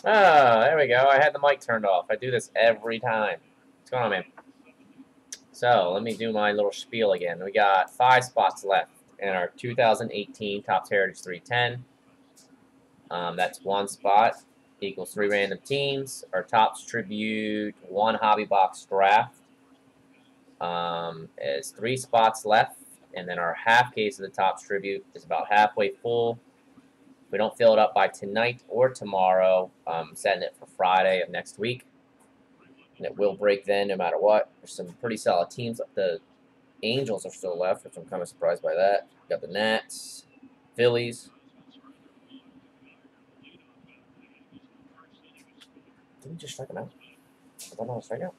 Oh, there we go. I had the mic turned off. I do this every time. What's going on, man? So, let me do my little spiel again. We got 5 spots left in our 2018 Topps Heritage 310. That's 1 spot. Equals 3 random teams. Our Topps Tribute 1 Hobby Box Draft is 3 spots left. And then our half case of the Topps Tribute is about halfway full. If we don't fill it up by tonight or tomorrow, I'm setting it for Friday of next week. And it will break then no matter what. There's some pretty solid teams. The Angels are still left, which I'm kind of surprised by that. Got the Nats, Phillies. Didn't we just strike them out? Was that not a strikeout?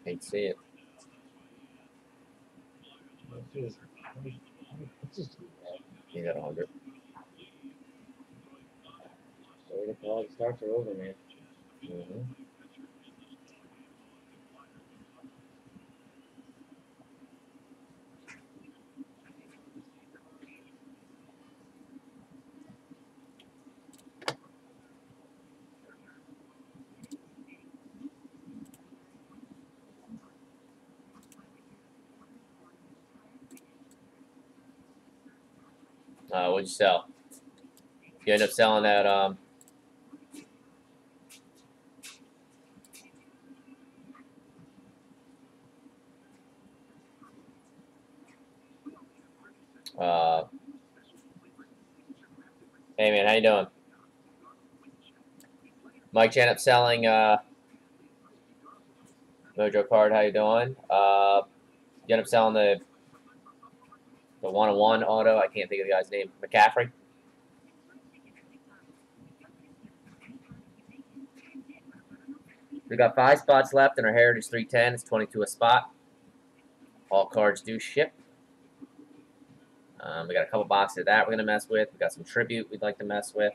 Hate to see it. You got 100. Sorry to call, the starts are over, man. What'd you sell? You end up selling that, hey man, how you doing? Mike, you end up selling, Mojo Card, how you doing? You end up selling the 101 auto. I can't think of the guy's name. McCaffrey. We got 5 spots left in our Heritage 310. It's 22 a spot. All cards do ship. We got a couple boxes of that we're going to mess with. We got some Tribute we'd like to mess with.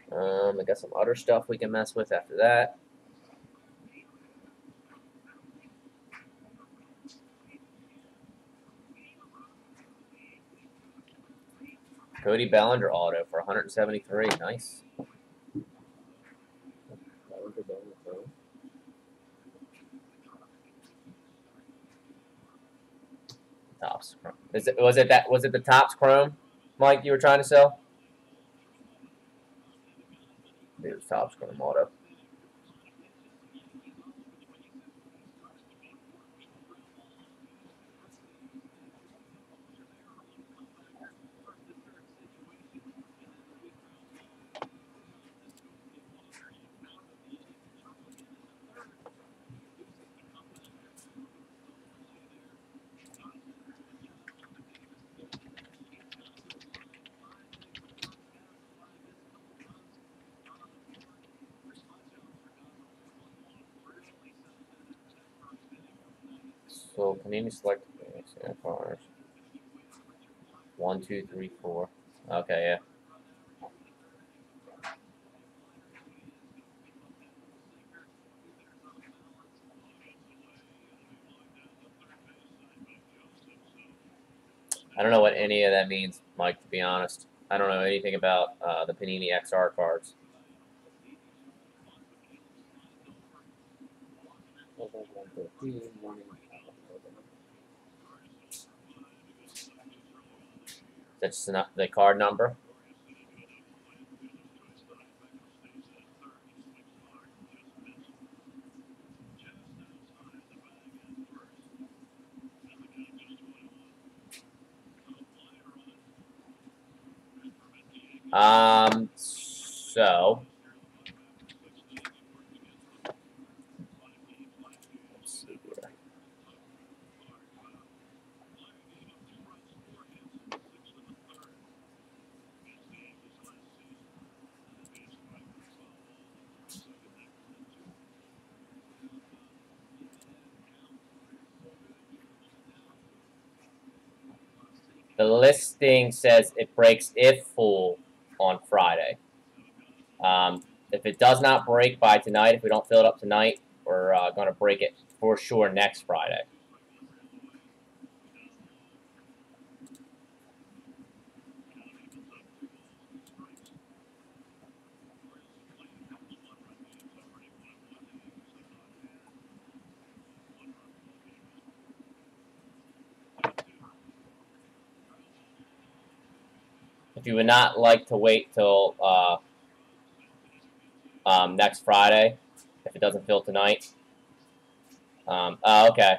We got some other stuff we can mess with after that. Cody Bellinger auto for 173. Nice. Topps. Was it the Topps Chrome, Mike, you were trying to sell? It was Topps Chrome auto. So Panini select cars. 1, 2, 3, 4. Okay, yeah. I don't know what any of that means, Mike, to be honest. I don't know anything about the Panini XR cards. That's not the card number. So let's see here. The listing says it breaks if full on Friday. If it does not break by tonight, if we don't fill it up tonight, we're going to break it for sure next Friday. If you would not like to wait till next Friday, if it doesn't fill tonight. Okay.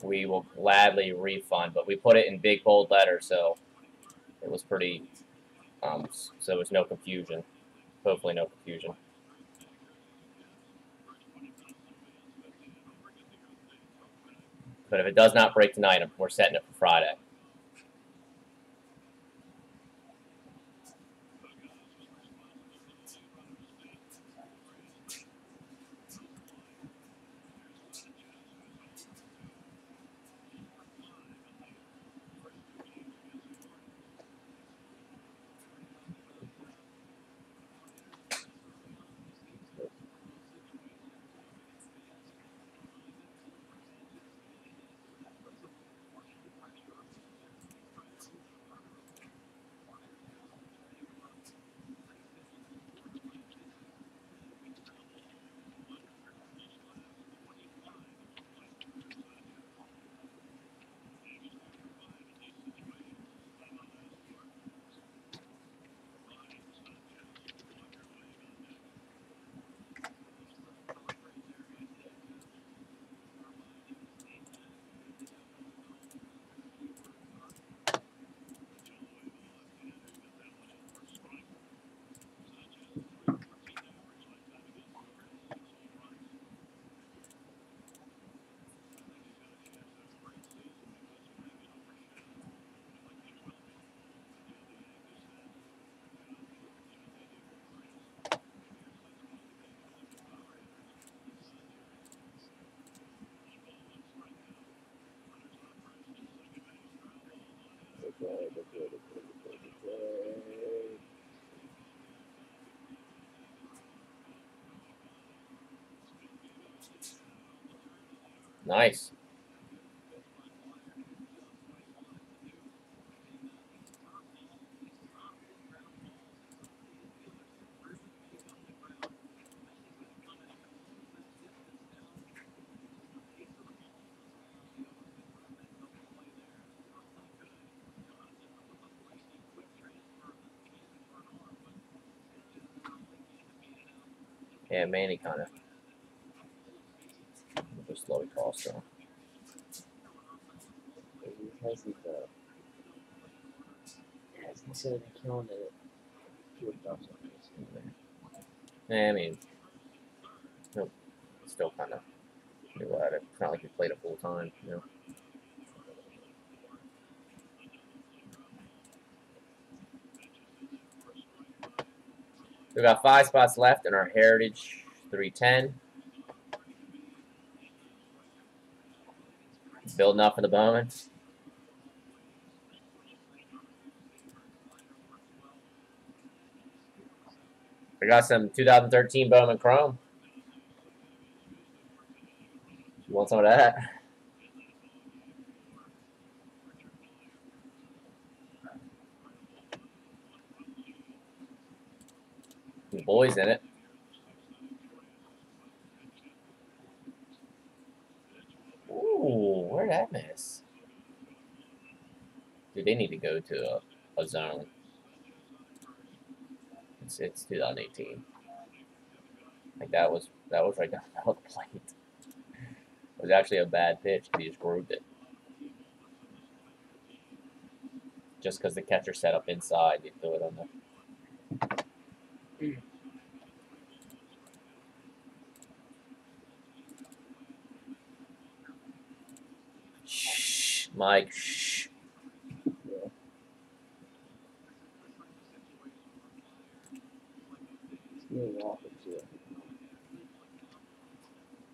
We will gladly refund, but we put it in big bold letters, so it was pretty. So there was no confusion. Hopefully, no confusion. But if it does not break tonight, we're setting it for Friday. Nice. Yeah, Manny kind of just slowly crossed through. He hasn't, necessarily been killing it. Yeah, I mean, no, still kind of new at it. It's not like he played it full time, you know. We've got 5 spots left in our Heritage 310. Building up for the Bowman. We got some 2013 Bowman Chrome. You want some of that? The boys in it. Ooh, where'd that miss? Dude, they need to go to a zone. It's 2018. Like that was right down the plate. It was actually a bad pitch. He just grooved it. Just because the catcher set up inside, he threw it on the. Shh, Mike. Shh.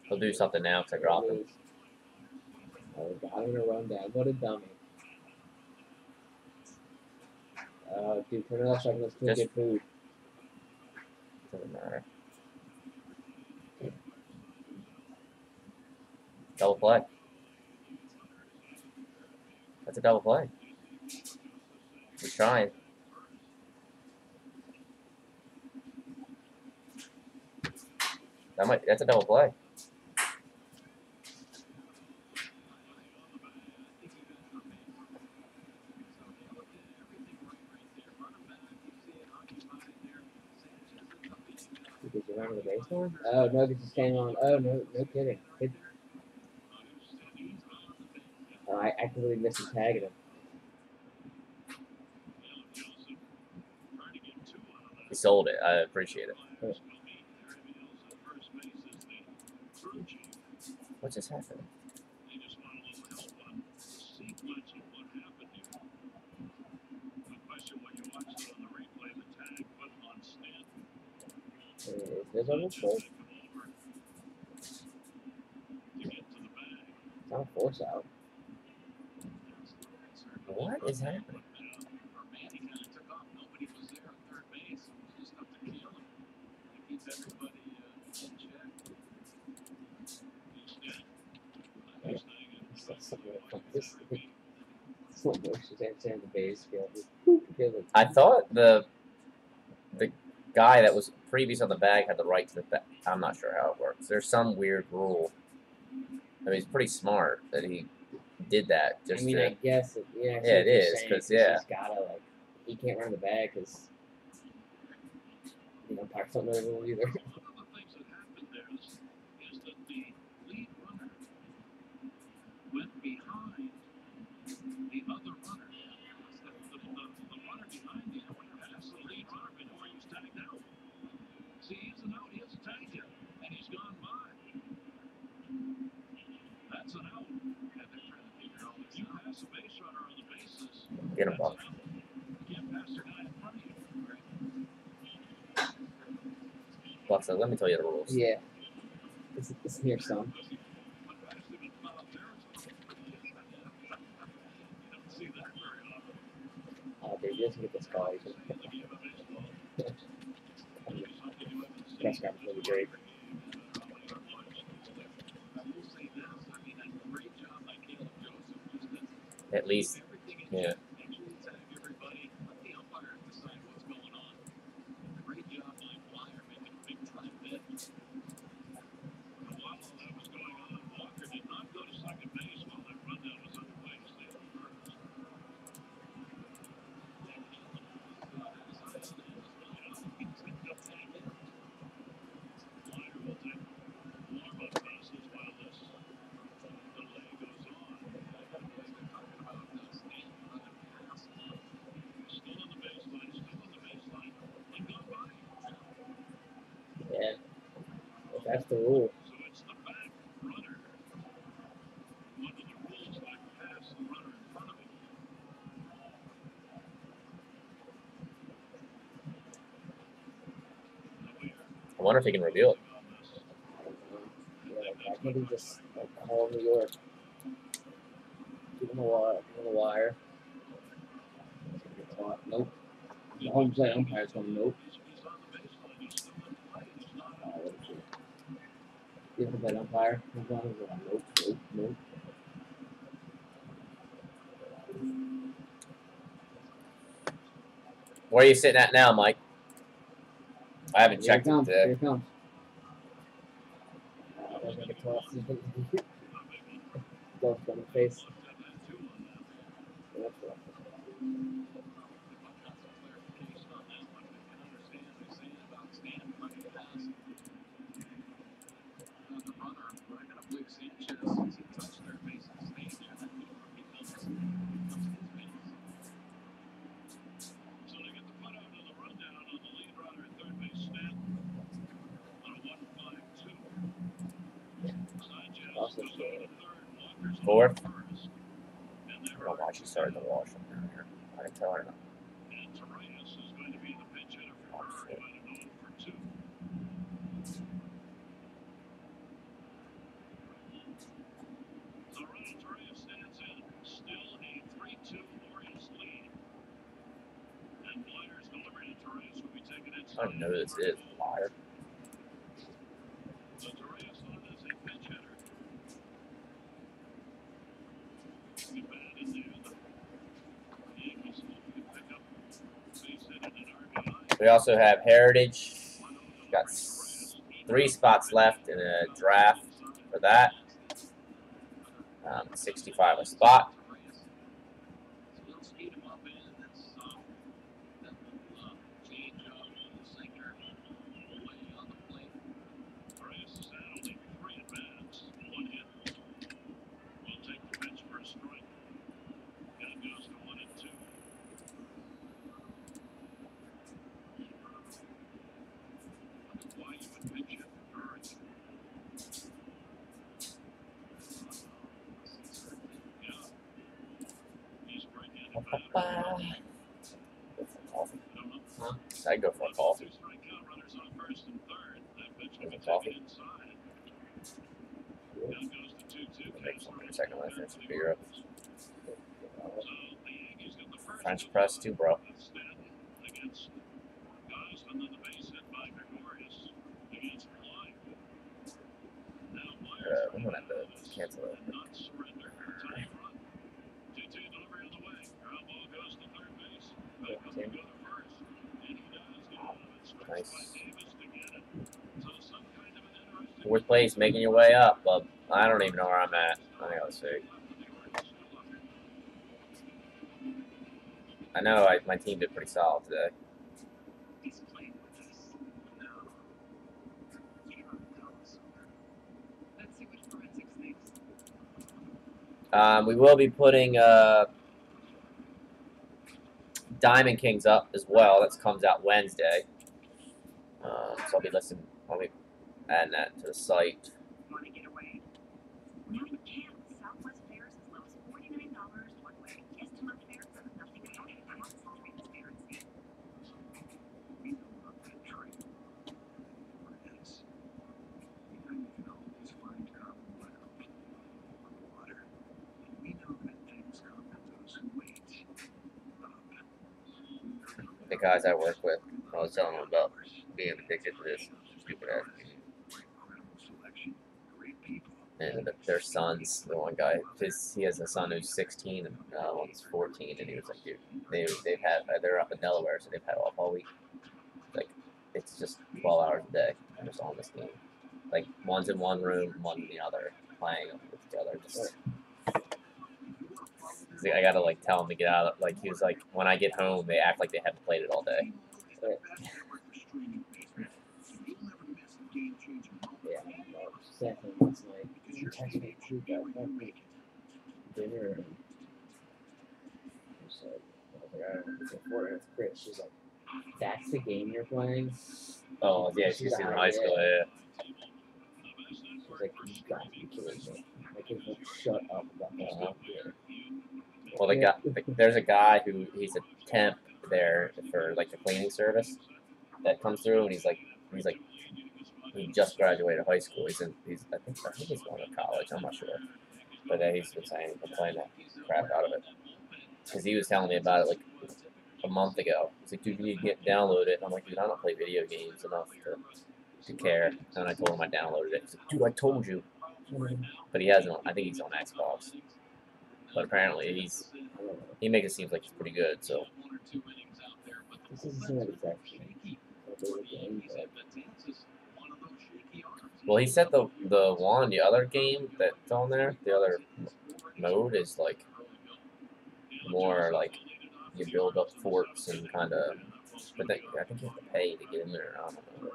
He'll do something now because I dropped him. got him in a rundown. What a dummy. Dude, turn it off so I can let's Just- get food. Doesn't matter. Double play. That's a double play. He's trying. That's a double play. Did you run to the baseline? Oh, no, it just came on. Oh, no kidding. I actively missed his tag at him. He sold it. I appreciate it. What just happened? Is this on his foot? It's not a force out. What is happening? This slow motion in the base field. I thought the guy that was previous on the bag had the right to the bag. I'm not sure how it works. There's some weird rule. I mean, he's pretty smart that he did that. Just I mean, to, I guess yeah. Yeah, it is, because yeah, he's gotta he can't run the bag because Parks don't know the rule either. get him Buck. Buck said, "Let me tell you the rules." Yeah, it's near some. Oh, dude, he doesn't get this call. Press conference will be great. At least, yeah. Yeah, if that's the rule. I wonder if he can reveal it. Yeah, I think he just call New York. Give him the wire. Nope. The home plate umpire's going nope. Give him that umpire. Nope. Where are you sitting at now, Mike? I haven't checked it today. Here it comes. That's like a toss. Glove on the face. Fourth. I don't know why she started the wash up down here. I didn't tell her not. I don't know who this is. Liar. We also have Heritage. Got 3 spots left in a draft for that. 65 a spot. I'd go for a coffee. Coffee. Make something a second when I finish the beer up. French press too, bro. I'm gonna have to cancel it. Nice. 4th place, making your way up, but I don't even know where I'm at. I gotta see. I know my team did pretty solid today. We will be putting Diamond Kings up as well. That comes out Wednesday. So I'll be adding that to the site. The guys I work with, I was telling them about being addicted to this stupid ass game. And their sons, the one guy, he has a son who's 16 and one's 14, and he was like, dude, they're up in Delaware, so they've had off all week. Like, it's just 12 hours a day, and just on this game. Like, one's in one room, one's in the other, playing with each other. Just, I gotta like tell him to get out. Like he was like, when I get home, they act like they haven't played it all day. Yeah, second was like, she texted me, she got dinner, and I was like, I don't know, it's important, it's great. She's like, that's the game you're playing? Oh, yeah, she's in high school, yeah. She's like, you gotta be kidding me. My kids won't shut up about that. Well, there's a guy he's a temp there for like the cleaning service that comes through, and he's like he just graduated high school. I think he's going to college. I'm not sure, but he's been saying he's been playing that crap out of it because he was telling me about it like a month ago. He's like, dude, you need to download it. And I'm like, dude, I don't play video games enough to care. And I told him I downloaded it. He's like, dude, I told you. But he hasn't. I think he's on Xbox. But apparently he makes it seem like he's pretty good. So. This doesn't seem like it's actually a game, but... Well, he said the other game that's on there, the other mode is like more like you build up forts and kind of. But I think you have to pay to get in there. I don't know.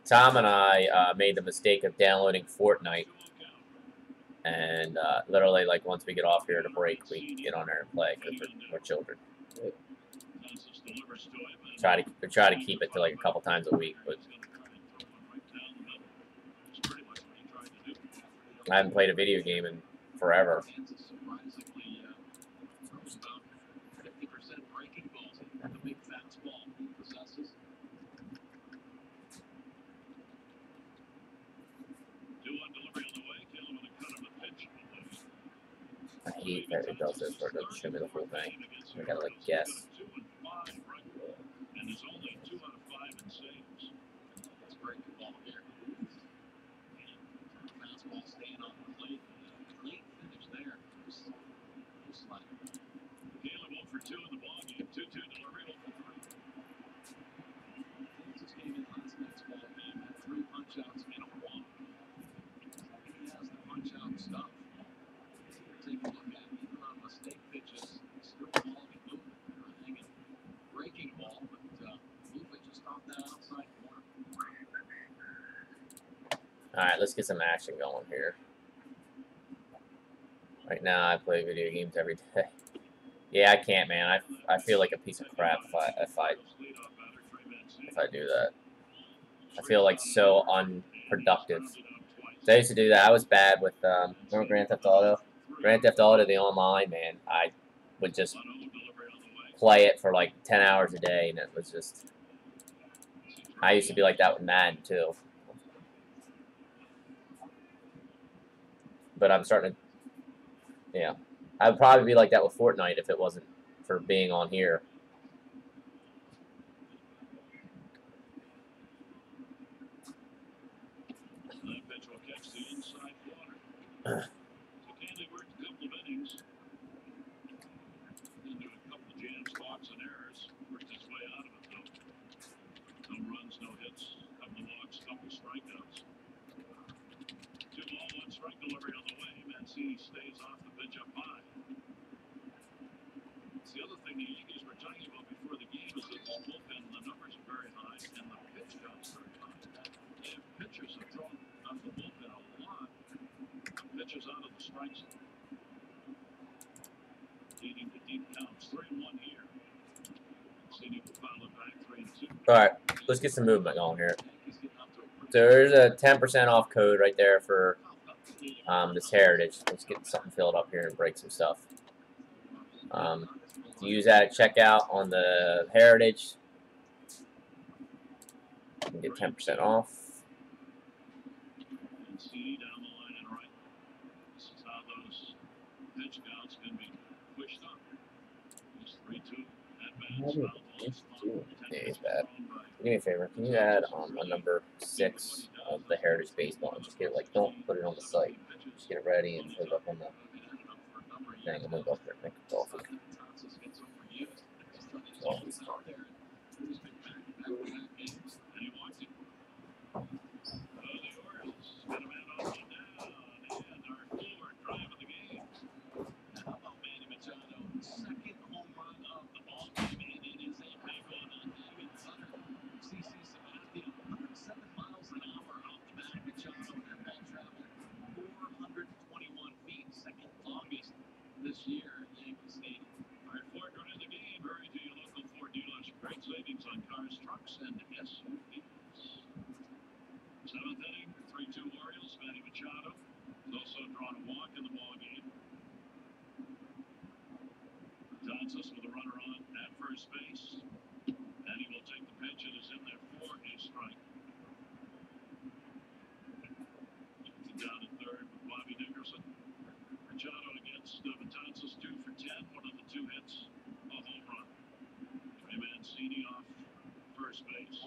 Tom and I made the mistake of downloading Fortnite And literally, like, once we get off here to break, we get on there and play because we're children. Try to keep it to like a couple times a week, but I haven't played a video game in forever. I hate that it does this where it doesn't show me the full thing. I gotta like guess. Alright, let's get some action going here. Right now, I play video games every day. Yeah, I can't, man. I feel like a piece of crap if I do that. I feel like so unproductive. So I used to do that. I was bad with remember Grand Theft Auto? Grand Theft Auto, the online, man. I would just play it for like 10 hours a day, and it was just. I used to be like that with Madden too. But I'm starting to. Yeah. I would probably be like that with Fortnite if it wasn't for being on here. Stays off the pitch up high. The other thing the Yankees were talking about before the game is that the bullpen, the numbers are very high, and the pitch counts are very high. If pitchers have thrown off the bullpen a lot, pitchers out of the strike zone, leading to deep counts. 3-1 here. City will foul it back 3-2. All right, let's get some movement going here. So there's a 10% off code right there for this Heritage. Let's get something filled up here and break some stuff. To use that at checkout on the Heritage, you can get 10% off. Yeah, he's bad. Do me a favor, can you add a number 6 of the Heritage baseball and just get it, like, don't put it on the site. Just get it ready and put it up on the thing and move up there and make it coffee. This year, Yankee Stadium. All right, Ford, going to the game. Hurry to your local Ford dealers. Great savings on cars, trucks, and SUVs. 7th inning, 3-2 Orioles. Manny Machado has also drawn a walk in the ball game. Johnson with a runner on at first base. And he will take the pitch. It is in there for a strike. Down at third with Bobby Dickerson. Machado against Betances, 2 for 10. One of the 2 hits, a home run. Trey Mancini off first base.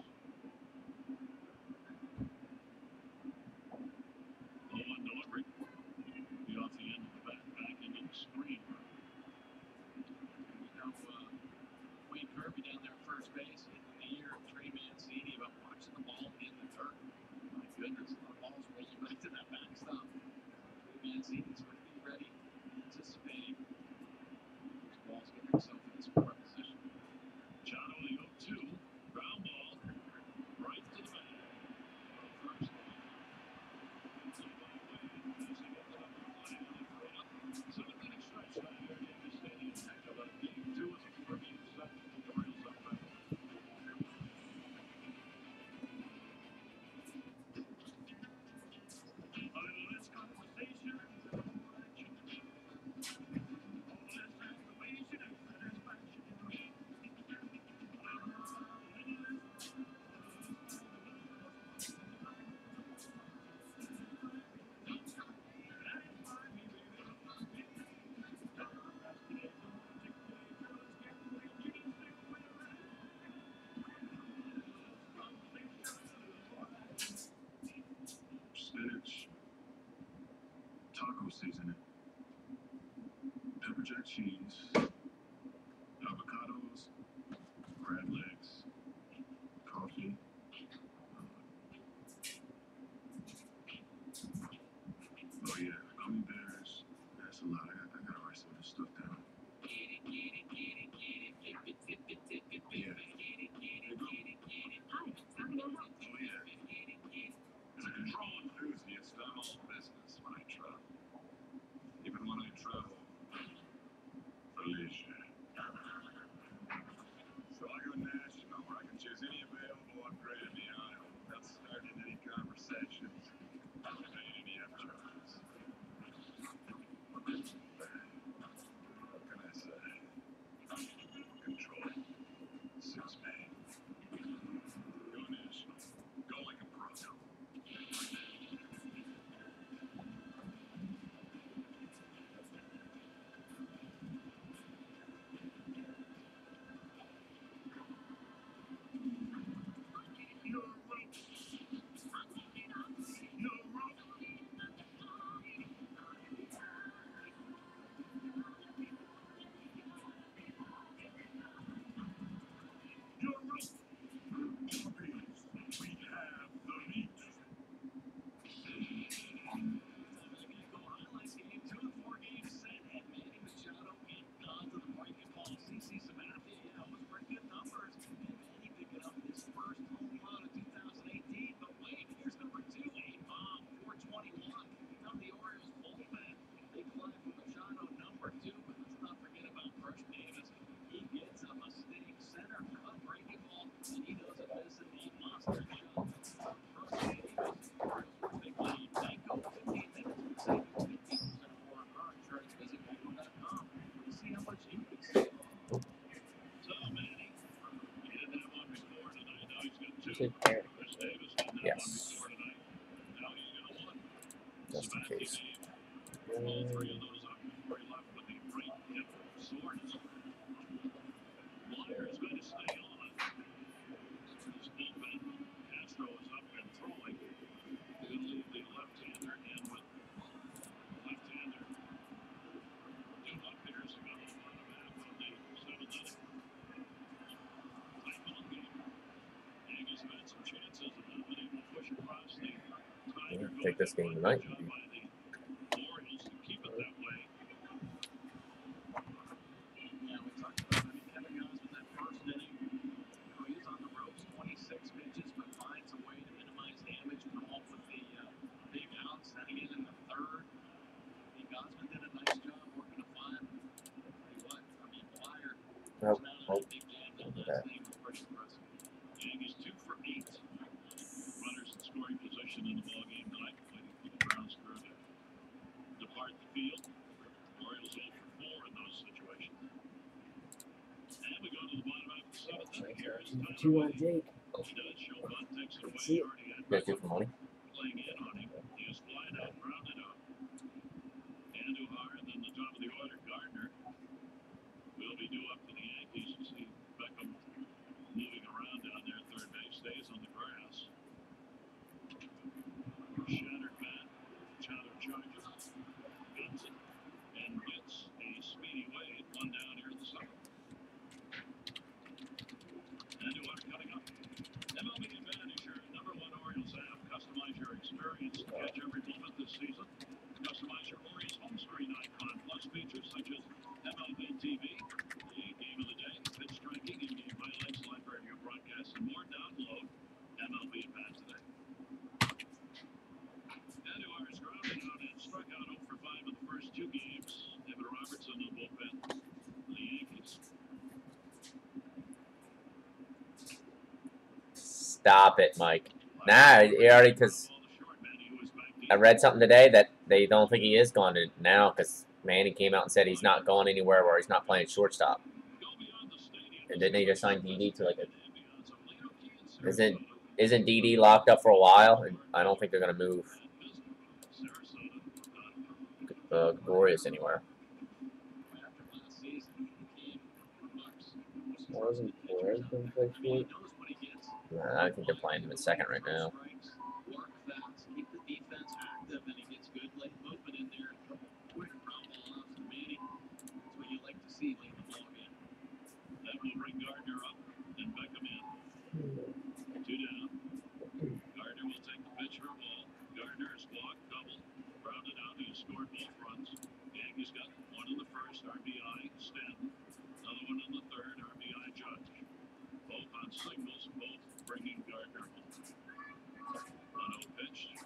took care. Yes. Just in case. Yeah, take this game tonight. Nope. Nope. Don't do that. Yankees 2 for 8. Runners in scoring position in the ballgame tonight, waiting for the Browns crew to depart the field. Orioles 0 for 4 in those situations. And we go to the bottom half of the seventh inning. Here is Tyler 2 on Wade. Jake. He does. Show bunt, takes it away. See it. Already had You guys do for money? playing in on him. He is flying out, grounded out. Andujar, and then the top of the order, Gardner, will be due up to the Yankees. You see Beckham moving around down there. Third base stays on the grass. Shattered bat. Chandler charges. Guns it. And gets a speedy Wade. One down here in the seventh. Andujar coming up. MLB Advantage, your #1 Orioles app. Customize your experience to catch every moment this season. Customize your Orioles home screen icon. Plus features such as MLB TV, the game of the day, pitch tracking, in-game highlights, library of your broadcasts, and more. Download MLB Advantage today. Andujar is grounded out and struck out 0 for 5 in the first 2 games. David Robertson in the bullpen. The Yankees. Stop it, Mike. Nah, he already, because I read something today that they don't think he is going to now because Manny came out and said he's not going anywhere where he's not playing shortstop. And didn't they just sign DD to like a... Isn't DD locked up for a while? And I don't think they're going to move Glorious anywhere. Wasn't Flores been played for? Nah, I think they're playing him in second right now. That will bring Gardner up and Beckham in. 2 down. Gardner will take the pitch for a ball. Gardner is walked, double. Grounded out, he scored both runs. Yankees got one in the first, RBI, Stanton. Another one in the third, RBI, Judge. Both on singles, both bringing Gardner home. 1-0 pitch.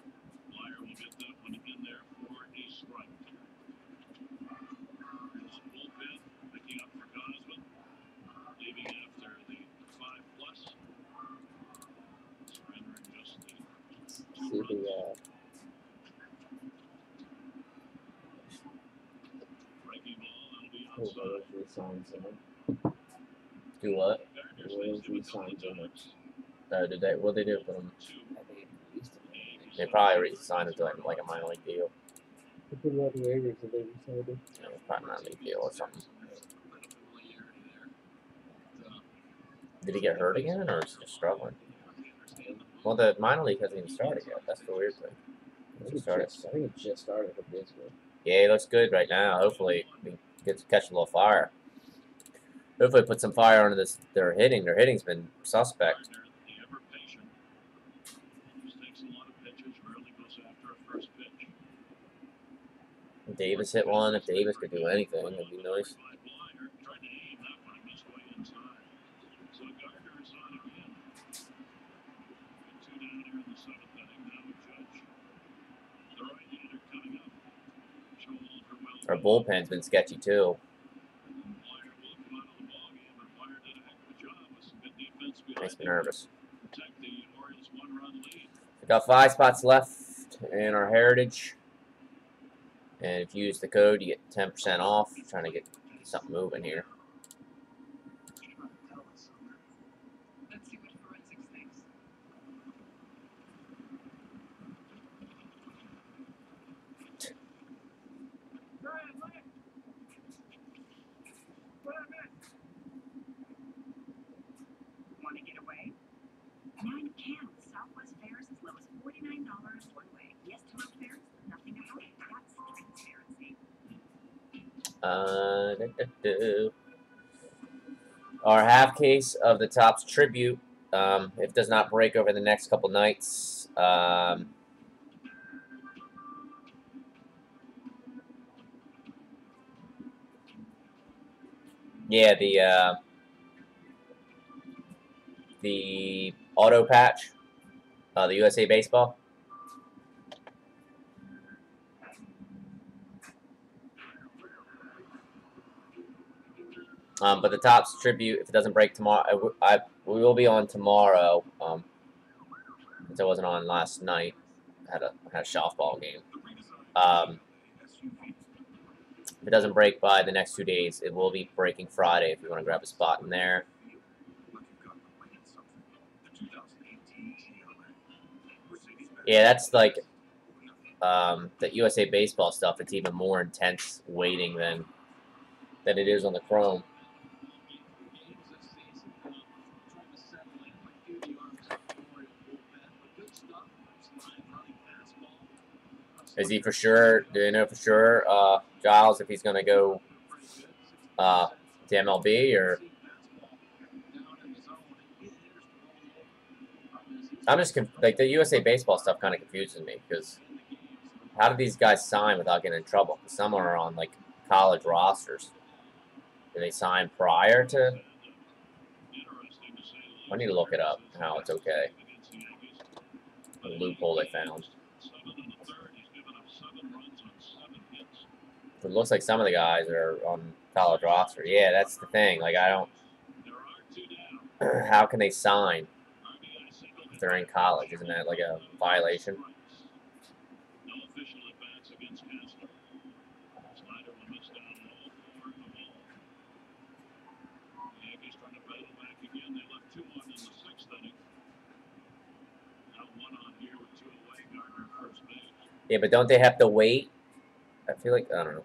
Flyer will get that one in there for a strike. There's a bullpen picking up for Gosman. Leaving after the 5+. Surrendering just the 2 See runs. the Breaking ball, that'll be Orioles outside. re-signs him. Do what? Gardner Orioles stays with re-signs the him. Giants. Did they? What did they do with him? I think he released him. They probably re-signed him to like a minor league deal. They put it on the waivers and they re-signed him. Yeah, probably minor league deal or something. Did he get hurt again, or is he just struggling? Well, the minor league hasn't even started yet. That's the weird thing. I think it just started a couple days ago. Yeah, he looks good right now. Hopefully, he gets to catch a little fire. Hopefully, put some fire under this. Their hitting. Their hitting's been suspect. Gardner, the ever patient, just takes a lot of pitches, rarely goes after a first pitch. Davis hit one. If Davis could do anything, it'd be nice. Tried to aim that one, it missed way inside. So Gardner is on again. 2 down here in the 7th inning. Now Judge. The right-hander coming up. Our bullpen's been sketchy too. Flyer will come out of the ballgame, and Flyer did a heck of a job with some good defense behind Makes me him. nervous. Protect the Orioles' 1-run lead. We got 5 spots left in our Heritage. And if you use the code, you get 10% off. Trying to get something moving here. And with Southwest fares as low as $49 one way. Yes to most fares, nothing to hide. That's transparency. Our half case of the Topps Tribute, if it does not break over the next couple nights, yeah, the auto patch, the USA Baseball. But the Topps Tribute, if it doesn't break tomorrow, we will be on tomorrow. Since I wasn't on last night, I had a softball game. If it doesn't break by the next 2 days, it will be breaking Friday if you want to grab a spot in there. Yeah, that's like the USA Baseball stuff. It's even more intense waiting than it is on the Chrome. Is he for sure? Do you know for sure, Giles, if he's going to go to MLB or? I'm just like the USA Baseball stuff kind of confuses me because how do these guys sign without getting in trouble? Some are on like college rosters. Do they sign prior to? I need to look it up. How it's okay. The loophole they found. It looks like some of the guys are on college roster. Yeah, that's the thing. Like I don't. How can they sign if they're in college? Isn't that like a violation? Yeah, but don't they have to wait? I feel like I don't know.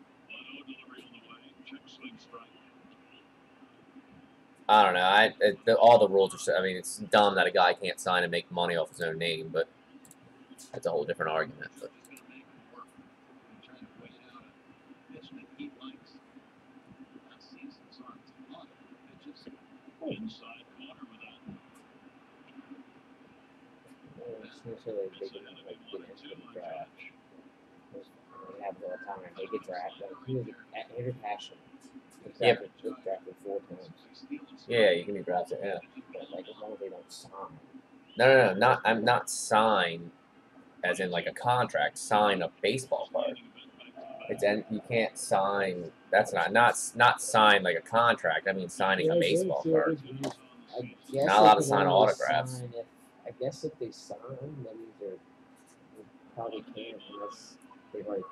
I don't know. All the rules are. I mean, it's dumb that a guy can't sign and make money off his own name, but that's a whole different argument. But. Necessarily big enough like get into the draft. It happens all the time. They get drafted. Like he was at every passion. Drafted 4 times. Yeah, you can be drafted. Yeah. But like as long as they don't sign. No. I'm not sign, as in like a contract. Sign a baseball card. You can't sign. That's not sign like a contract. I mean signing a baseball card. Not allowed to sign autographs. I guess if they sign, that means they probably can't unless they've already.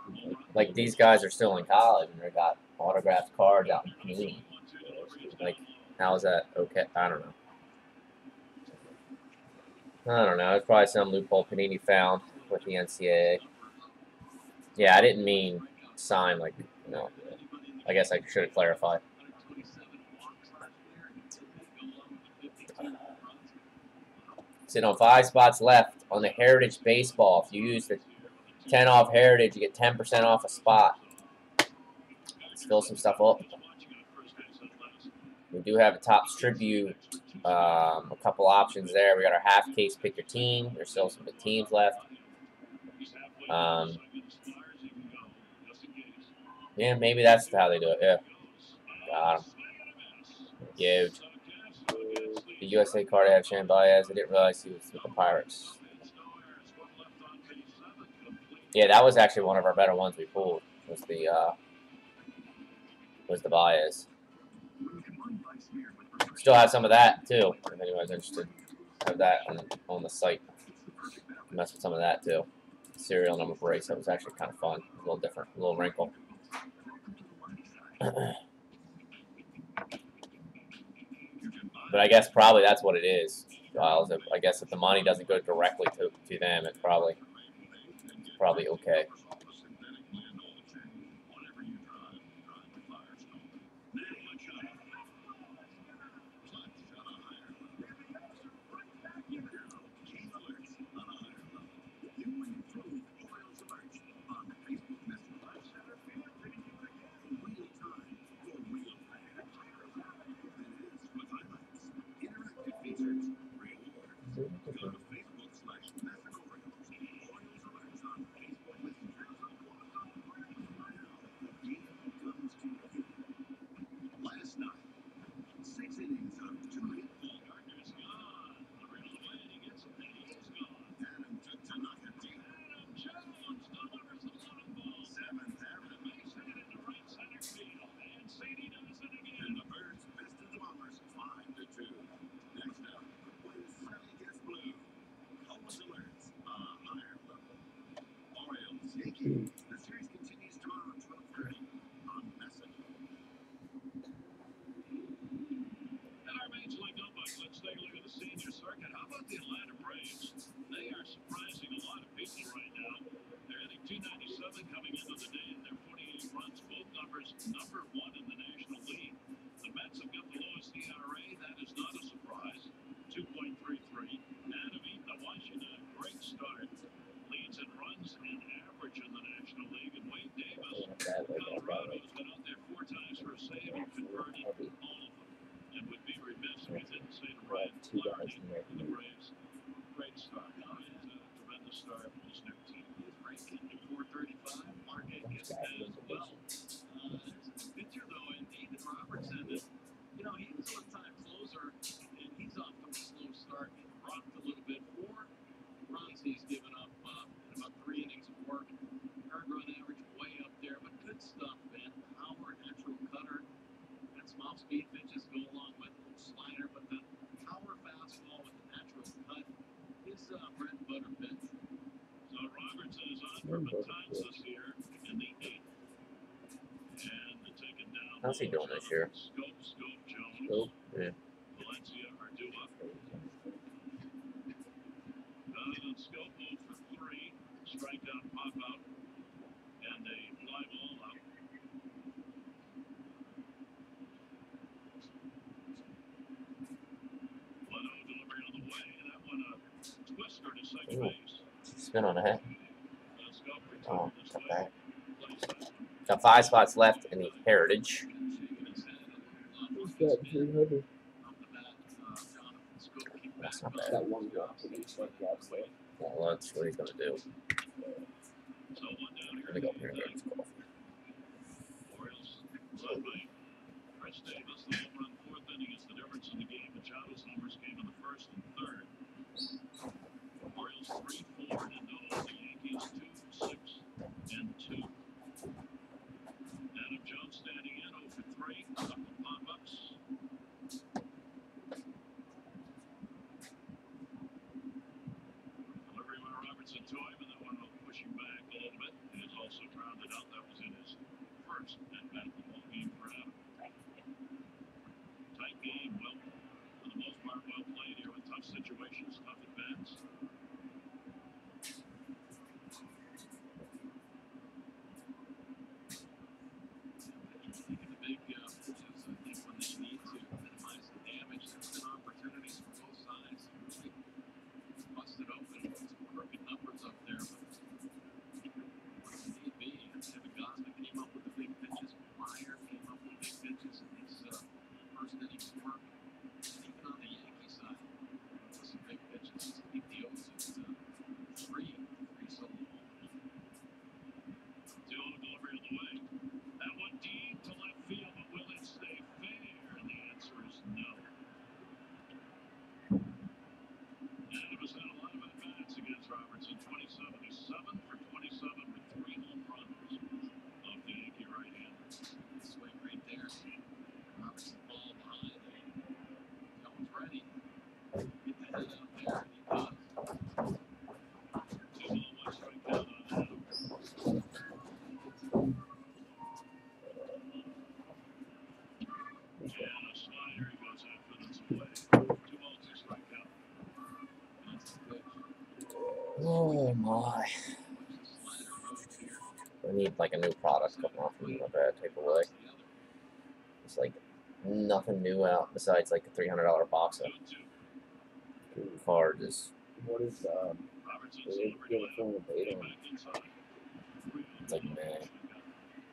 Like these guys are still in college and they got autographed cards out in Panini. Like, how is that okay? I don't know. It's probably some loophole Panini found with the NCAA. Yeah, I didn't mean sign like, I guess I should have clarified. Sitting on 5 spots left on the Heritage Baseball. If you use the 10 off Heritage, you get 10% off a spot. Let's fill some stuff up. We do have a Topps Tribute. A couple options there. We got our half case pick your team. There's still some good teams left. Yeah, maybe that's how they do it. Yeah. Got him. Huge. The USA card I have Shane Baez. I didn't realize he was with the Pirates. Yeah, that was actually one of our better ones we pulled. Was the Baez. Still have some of that too. If anyone's interested, have that on the site. Mess with some of that too. Serial number breaks. That was actually kind of fun. A little different, a little wrinkle. But I guess probably that's what it is, Giles. I guess if the money doesn't go directly to them, it's probably okay. bread and butter pitch. So Robertson is on for Matanzas here in the 8th. And taken down. How's he doing this year? Scope Jones. Scope. Yeah. Valencia are due up. Donovan Scope 0 for 3. Strikeout, pop out, and a fly ball up. Leno delivery on the way. That one a twister to second base. Spin on the head. Scope Oh, returned this got way. that. Plays that one. Got 5 spots left in the Heritage. He's got 300. That's not bad. Got one drop to each strikeouts there. Well, that's what he's gonna do. So one down Let me go up here and get his coffee. Orioles led by Chris Davis. The home run 4th inning is the difference in the game. Machado's homers came in the 1st and 3rd. Orioles 3-4 and no. The Yankees 2-6 and 2. Adam Jones standing in 0 for 3. A couple of pop-ups. Delivery by Robertson to him, and that one will push him back a little bit. He is also grounded out. That was in his first at-bat of the ball game for Adam. Tight game, well, for the most part, well played here with tough situations, tough at-bats. The big pitches, I think, when they need to minimize the damage, there's been opportunities for both sides. Really busted open, some crooked numbers up there, but need be. Kevin Gosman came up with the big pitches. Meyer came up with big pitches in his first innings work. And even on the Yankee side, some big pitches. I think the O's is 3 solo homers. 2-0 delivery on the way. That one deep to left field, but will it stay fair? And the answer is no. Adam has had a lot of at-bats against Robertson. 20-77 for 27 with 3 home runs off the Yankee right-hander. Swing right there. Robertson ball behind. Jones ready. Get the head out there, and he does. 2-1 strikeout on Adam. And a slider, he goes after this play. 2 balls, 2 strikeout. That's the pitch. Oh my. I need like a new product coming off from my bad take away. It's like nothing new out besides like a $300 box of cards. Is What is they give a form of bait on? it's like meh.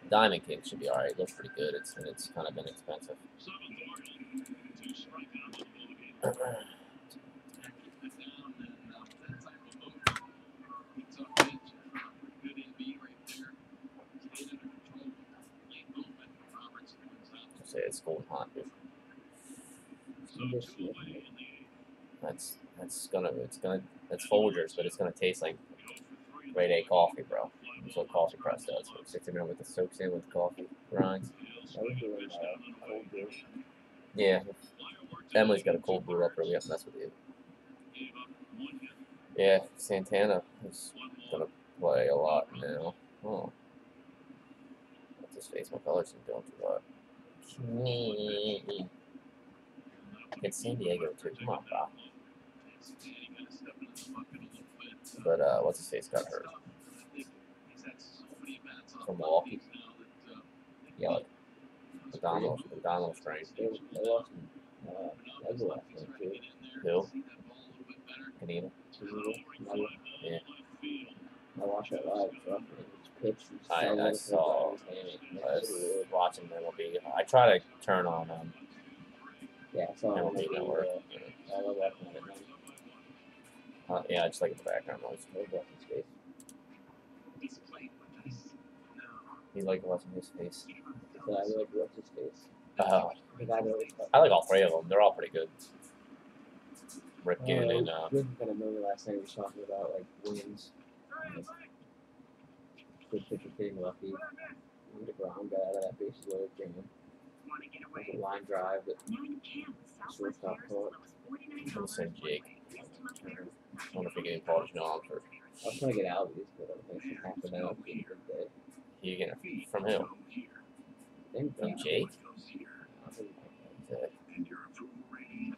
Diamond King should be alright. It looks pretty good. It's kind of inexpensive. Say it's golden hot, dude. That's that's Folgers, but it's gonna taste like grade A coffee, bro. That's what coffee press does. So 60 minutes with the soaks in with the coffee grinds. I was doing cold brew. Yeah. Emily's got a cold brew up there. We have to mess with you. Yeah, Santana is gonna play a lot now. Oh. What's his face? My colors are doing too hot. It's San Diego too. Come on, pal. But what's his face got hurt? From Milwaukee. Yeah, like abdominal strain. They lost Lego last night too. Who? Kanina. Yeah. I watched that live. So pitch. I saw. I was watching MLB. I try to turn on Yeah, I saw MLB Network. I love watching it now. Yeah, I just like in the background noise. I love watching space. You like watching his face. So I really like what's his face. I like all 3 of them. They're all pretty good. Ripken and Rick kind of remember last night we was talking about like wins. Good pitcher getting lucky. The ground got out of that bases loaded jam. Like a line drive that shortstop caught. Wilson Jake. Yes to my fares. I wonder if we're getting Paul Alford. I was trying to get Albies, but I think half the night I'll be good day. You get it from who? From Jake? Okay. And your approval rating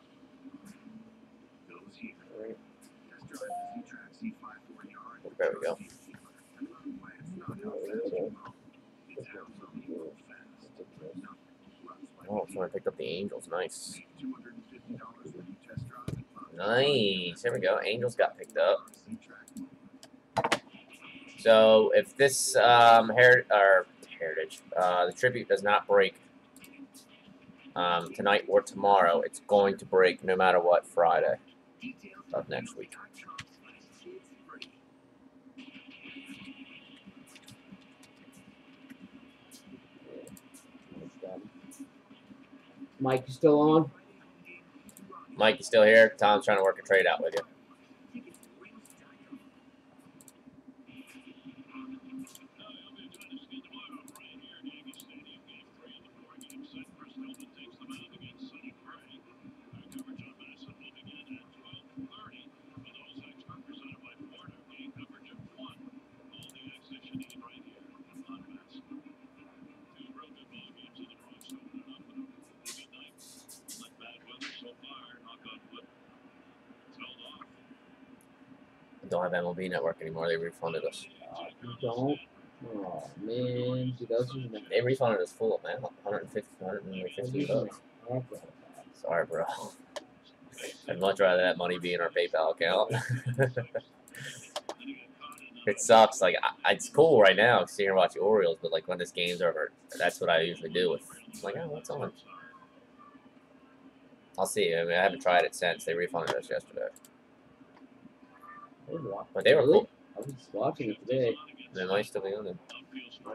goes here. Right. Test drive the Z-Track C54 yard. There we go. And learn why it's not how fast you roll. It's how you roll fast. Oh, someone picked up the Angels. Nice. $250 when you test drive it. Nice. There we go. Angels got picked up. So if this Heritage, the tribute does not break tonight or tomorrow, it's going to break no matter what Friday of next week. Mike, you still on? Mike, you still here? Tom's trying to work a trade out with you. Don't have MLB Network anymore. They refunded us. You don't? Oh, man. Dude, those are the They refunded us full amount, 150 bucks. Sorry, bro. I'd much rather that money be in our PayPal account. It sucks. Like, it's cool right now seeing her watch the Orioles, but like when this game's over, that's what I usually do. With like, oh, what's on? I'll see. I mean, I haven't tried it since they refunded us yesterday. But they were cool. I was watching it today. They might still be on it.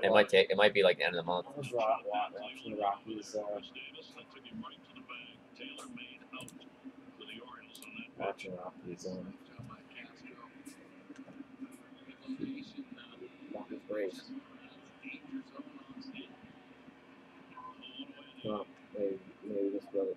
It might take. It might be like the end of the month. I was watching the Rockies. Watching Rockies. Rockies race. Oh, maybe this brother.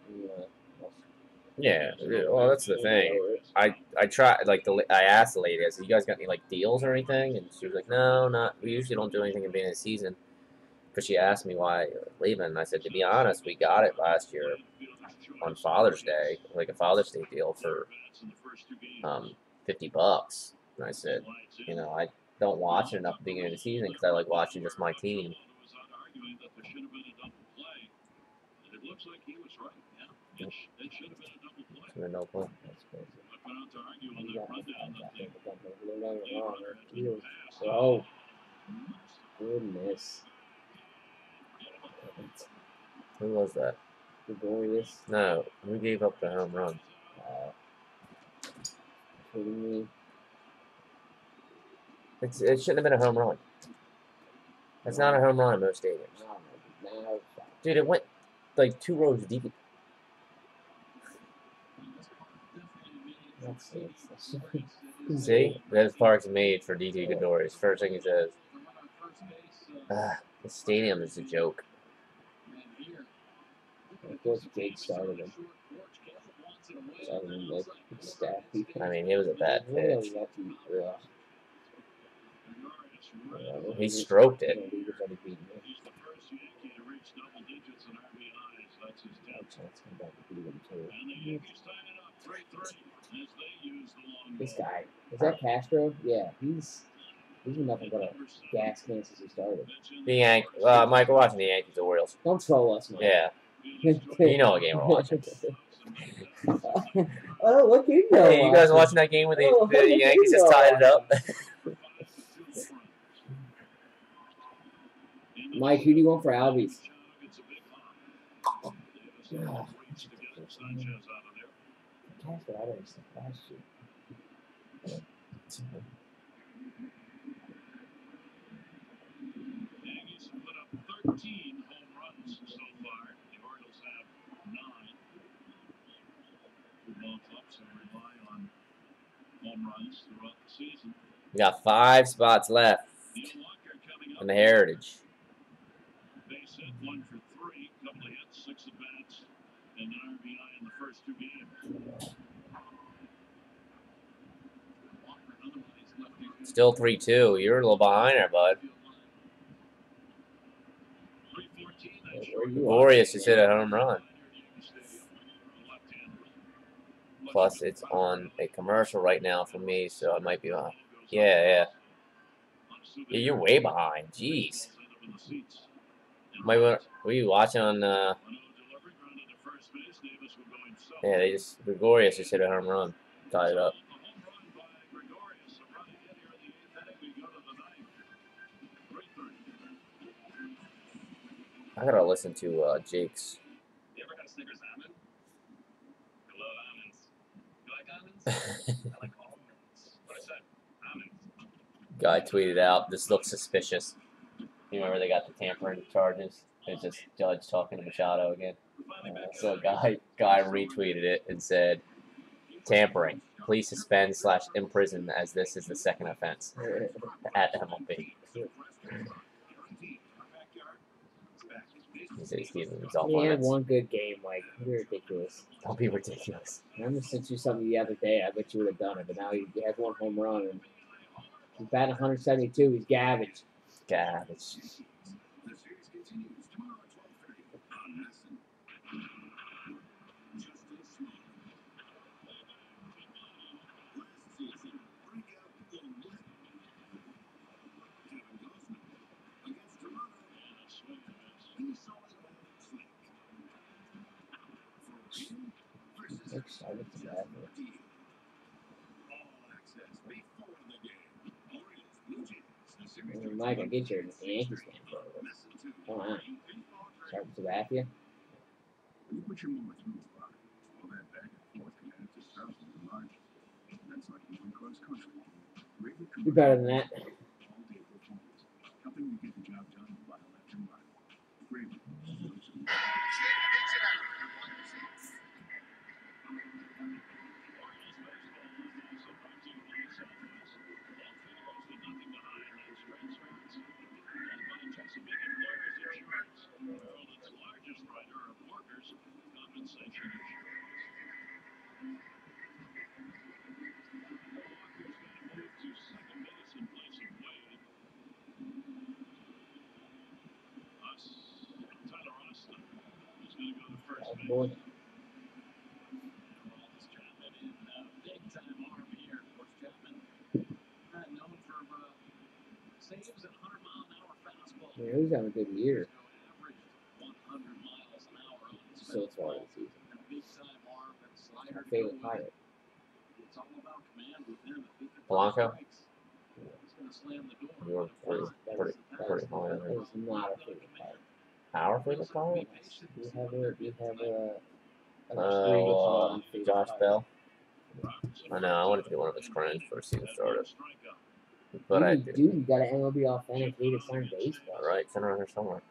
Yeah, well, that's the thing. I tried, like, I asked the lady, I said, you guys got any, like, deals or anything? And she was like, no, not, we usually don't do anything at the beginning of the season. Because she asked me why leaving, and I said, to be honest, we got it last year on Father's Day, like a Father's Day deal for $50. And I said, you know, I don't watch it enough at the beginning of the season because I like watching just my team. No play. That's crazy. Oh, goodness. Who was that? Gregorius. No, who gave up the home run? Kidding me? It shouldn't have been a home run. That's not a home run in most stadiums. Dude, it went like 2 rows deep. See? That park's made for DT Gregorius. First thing he says. The stadium is a joke. Of course, Jake started him. Like, I mean, it was a bad pitch. He stroked it. This guy, is that Castro? Yeah, he's been nothing but a gas can since he started. The Mike, we're watching the Yankees Orioles. Don't troll us, man. Yeah. You know what game we're watching. Oh, what game you Hey, you guys watching that game where the Yankees just tied it up? Mike, who do you want for Albies? Castro, I don't last year. Yankees have put up 13 home runs so far. The Orioles have 9. Football clubs rely on home runs throughout the season. We got 5 spots left in the Heritage. Base hit 1 for 3, couple of hits, 6 at bats, and an RBI in the first 2 games. Still 3-2. You're a little behind there, bud. Gregorius just hit a home run. Plus, it's on a commercial right now for me, so I might be on. Yeah. Yeah, you're way behind. Jeez. Were you watching on? Yeah, Gregorius just hit a home run, tied it up. I gotta listen to Jake's. You ever had a Snickers almond? I love almonds. You like almonds? I like almonds. What I said, almonds. Guy tweeted out, "This looks suspicious." You remember they got the tampering charges? It's just Judge talking to Machado again. So guy retweeted it and said, "Tampering. Please suspend / imprison as this is the second offense at MLB." He said he's keeping himself He on had it. one good game, like, you're ridiculous. Don't be ridiculous. I almost sent you something the other day. I bet you would have done it, but now he has one home run. And he's batting 172. He's garbage. Garbage. Excited to that. Mike, I get your Yankees fan for it. Come on. Start with Sabathia. You put your moment through a lot. All that back and forth can add to thousands of margin. That's like moving cross country. You're better than that. All-day performance, helping you get the job done mile after mile. Raven. Boy. Yeah, he's having a good year. So far this season. Our favorite pirate. Blanco? You're pretty high on That it. is not a favorite pirate. Our favorite pirate? Do you have a Josh Bell. I know, I wanted to be one of his friends first season started. But I did. Dude, you got an MLB authenticated signed baseball. Right, sitting around here somewhere.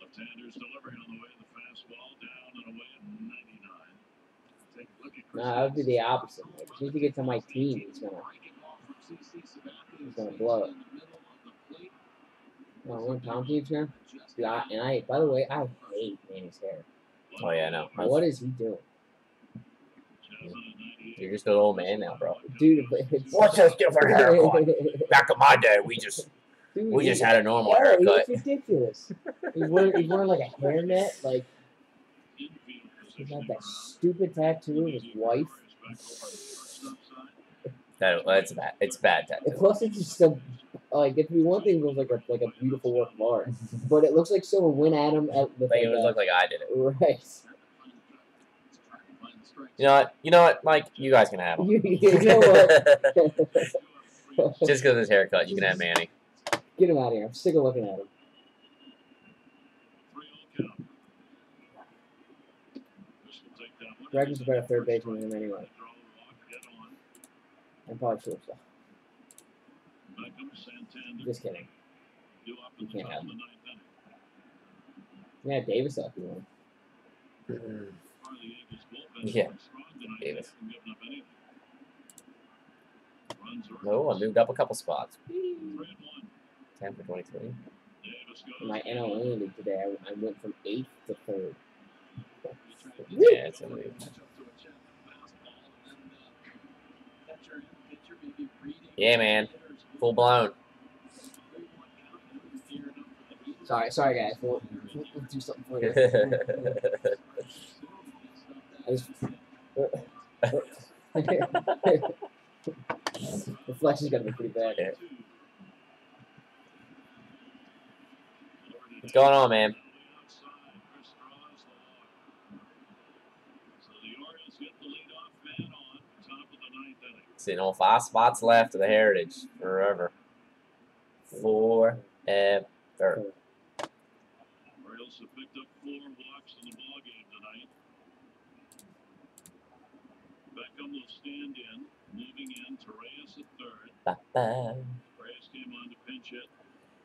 Left-handers delivering on the way to the fastball, down and away at 99. Take a look at No, that would be the opposite. Like, if he could get to my team, he's gonna blow it. No, one Tom keeps him. Dude, by the way, I hate Manny's hair. Oh yeah, no. What is he doing? You're just an old man now, bro. Dude, it's What's this different haircut? Back in my day, we just had a normal He haircut. looks ridiculous. He's wearing like a hairnet. Like, he's got that stupid tattoo of his wife. It's bad. It's bad tattoo. Plus, it's just so like if one thing was like a beautiful work of art, but it looks like someone went at him at with Like it would look like I did it. right. You know what, Mike? You guys can have him. You know what? Just because of his haircut, you can have Manny. Get him out of here. I'm sick of looking at him. Bregman's a better third baseman than him anyway. And probably shortstop. Just kidding. You can't have him. Yeah, Davis up, you want. Yeah, Davis. No, I moved up a couple spots. 10 for 23. In my NL league today, I went from 8th to 3rd. Yeah, it's a move. Yeah, man. Full blown. Sorry, guys. We'll do something for you. I just, the flex is gonna be pretty bad. Yeah. What's going on, man? Sitting on 5 spots left of the Heritage forever. Forever. Orioles have picked up 4 walks in the ball game tonight. Beckham will stand in, moving in to Reyes at third. Reyes came on to pinch hit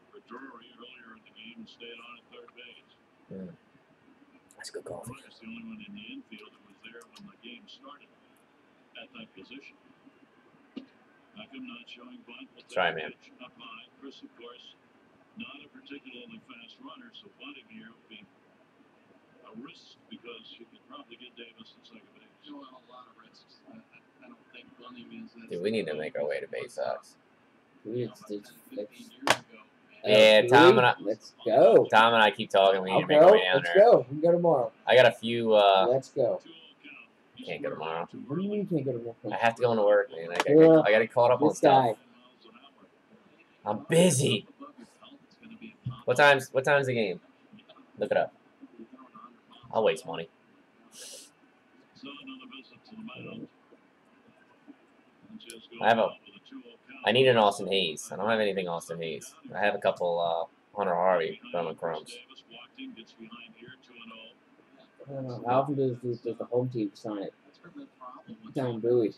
for Drury earlier in the game and stayed on at third base. That's a good call. Reyes, the only one in the infield that was there when the game started at that position. Beckham not showing bunt. Will take Try, a man. pitch up high. Chris, of course, not a particularly fast runner, so bunting here would be a risk because you could probably get Davis at second base. You know, a lot of risks. I don't think bunting is. Dude, we need to make our way to Base Sox. Yeah, Tom and I. Let's go. Tom and I keep talking. We need I'll to make our go. way down Let's there. go. We can go tomorrow. I got a few. Let's go. Can't go tomorrow. What do you mean you can't go tomorrow? I have to go into work, man. I gotta get caught up on This stuff. guy. I'm busy. What time's the game? Look it up. I'll waste money. I need an Austin Hayes. I don't have anything Austin Hayes. I have a couple Hunter Harvey Bowman Chromes. I don't know. How often does the home team sign it? Down Bowie.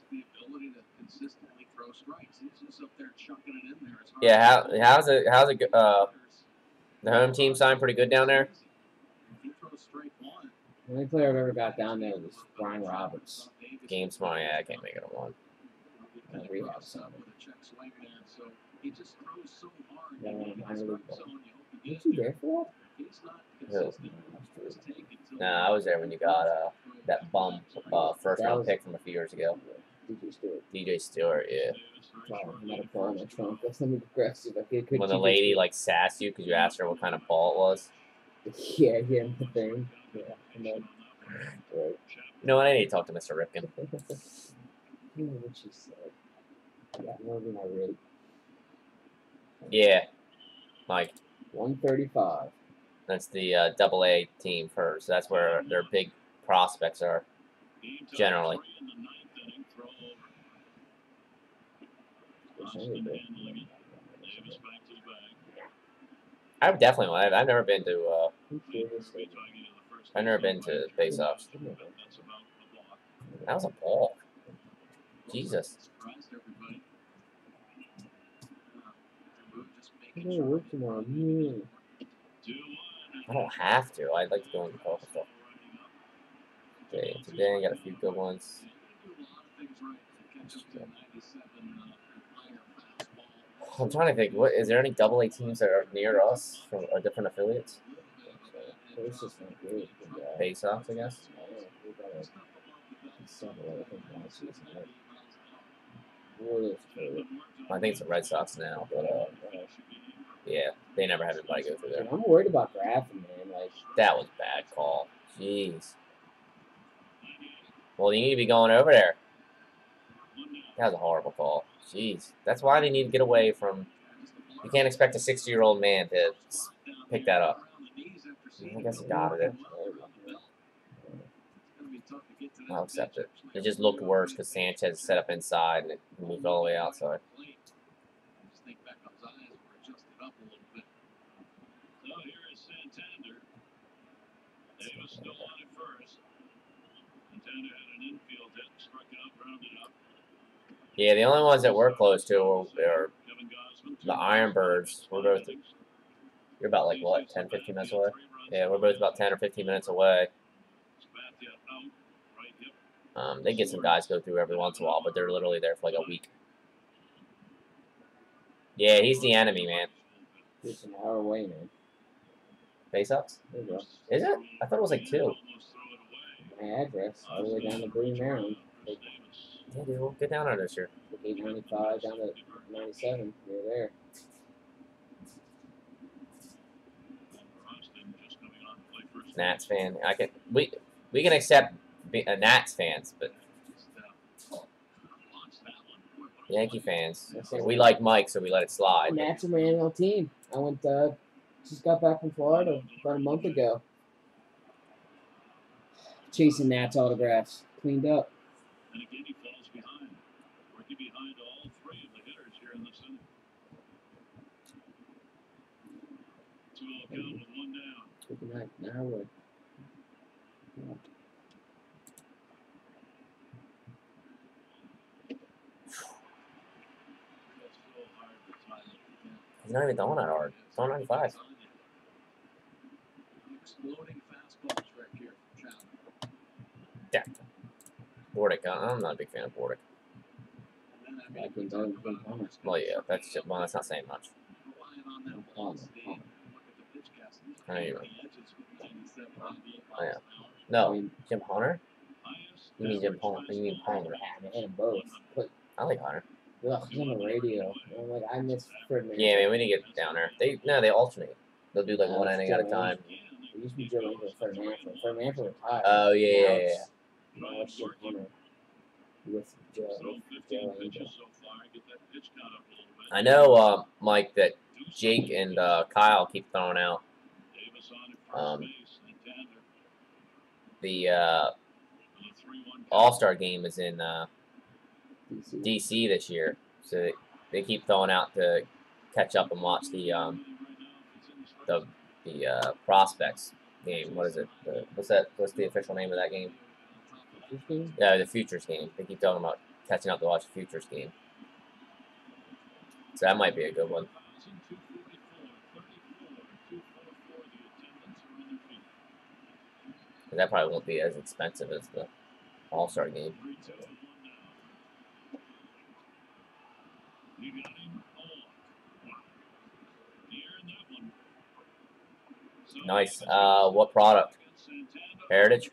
Yeah, how's it the home team signed pretty good down there? The only player I've ever got down there was Brian Roberts. Game smart, yeah, I can't make it on one. Rehab son. Was you there for Who? Nah, I was there when you got that bum first round pick from a few years ago. that? DJ Stewart. DJ Stewart, yeah. Wow, I might have ball in my trunk. That's not aggressive. I could When the lady like sassed you because you asked her what kind of ball it was. Yeah, the thing. Yeah, and then, right. You know what? I need to talk to Mr. Ripken. You know what she said. Yeah, more than I read. Yeah, Mike. 135. That's the AA team first. That's where their big prospects are, generally. I've definitely. I've never been to. I've never been to face-offs. That was a ball. Jesus. I'm gonna work tomorrow. Yeah. I don't have to. I'd like to go into coffee stuff. Okay, today I got a few good ones. I'm trying to think. What is there any AA teams that are near us from different affiliates? It's just not good. Face-offs, I guess. I think it's the Red Sox now, but yeah, they never have anybody go through there. I'm worried about Graffin, man. Like That was a bad call. Jeez. Well, you need to be going over there. That was a horrible call. Jeez. That's why they need to get away from... You can't expect a 60-year-old man to pick that up. I guess he got it. I'll accept it. It just looked worse because Sanchez set up inside and it moved all the way outside. Yeah, the only ones that we're close to are the Ironbirds. You're about like what, 10, 15 minutes away? Yeah, we're both about 10 or 15 minutes away. They get some guys go through every once in a while, but they're literally there for like a week. Yeah, he's the enemy, man. it's an hour away, man. Face-ups? There you go. Is it? I thought it was like 2. My address, all the way down to Green, Maryland. Yeah, dude, we'll get down there this year. The $8.95 down to $97. You're there. Nats fan. We can accept Nats fans, but Yankee fans. We like Mike, so we let it slide. Nats are my NL team. I went just got back from Florida about a month ago. Chasing Nats autographs. Cleaned up. And again, he falls behind. Working behind all three of the hitters here in the center. 2-0 count with one down. Good night, Narwood. Yeah. That's so hard to time it. He's not even throwing that hard. Throwing 95. Exploding fastballs right here from Chapman. Yeah. Bordick. I'm not a big fan of Bordick. Well, yeah, that's not saying much. Anyway. Oh, yeah. No, Jim Hunter? You mean Jim Palmer? You mean Palmer? And both. But I like Hunter. ugh, he's on the radio. I'm like, I miss Ferdinand. Yeah, man, we need to get down there. They alternate. They'll do like one inning at a time. It used to be Joe Angel, Ferdinand. Ferdinand retired. Oh yeah. Now it's Jim Hunter with Joe Angel. I know, Mike, that Jake and Kyle keep throwing out the All-Star game is in DC this year, so they keep throwing out to catch up and watch the prospects game. What is it? What's the official name of that game? Yeah, the Futures game. They keep talking about catching up to watch the Futures game. So that might be a good one. That probably won't be as expensive as the All-Star game. Nice. What product? Heritage?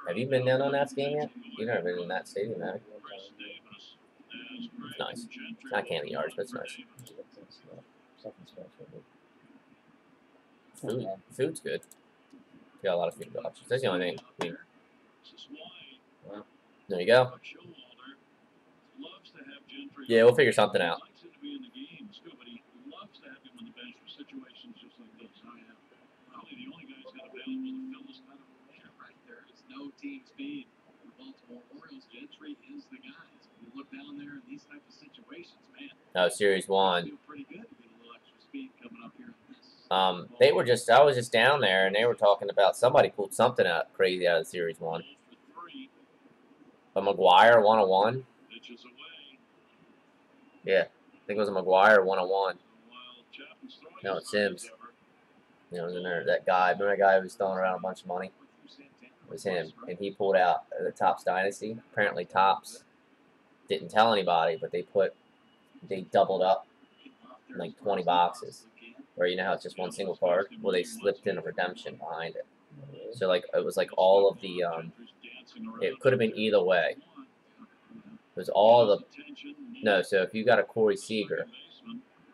Have you been down on that game yet? You've never been in that stadium, have you? It's nice. It's not candy yards, but it's nice. Food's good. You got a lot of food options. That's the only thing. I mean, there you go. Yeah, we'll figure something out. No team speed. The Baltimore Orioles, Gentry is the guys. You look down there in these type of situations, man. No, Series 1. Feel pretty good to get a little extra speed coming up here. I was just down there, and they were talking about somebody pulled something out crazy out of Series 1. A McGuire 101. Yeah, I think it was a McGuire 101. No, it's Sims. You know, that guy. Remember that guy who was throwing around a bunch of money? It was him, and he pulled out the Topps Dynasty. Apparently, Topps didn't tell anybody, but they doubled up like 20 boxes. Where you know how it's just one single card? Well, they slipped in a redemption behind it. So like it was like all of the it could have been either way. It was all the so if you got a Corey Seager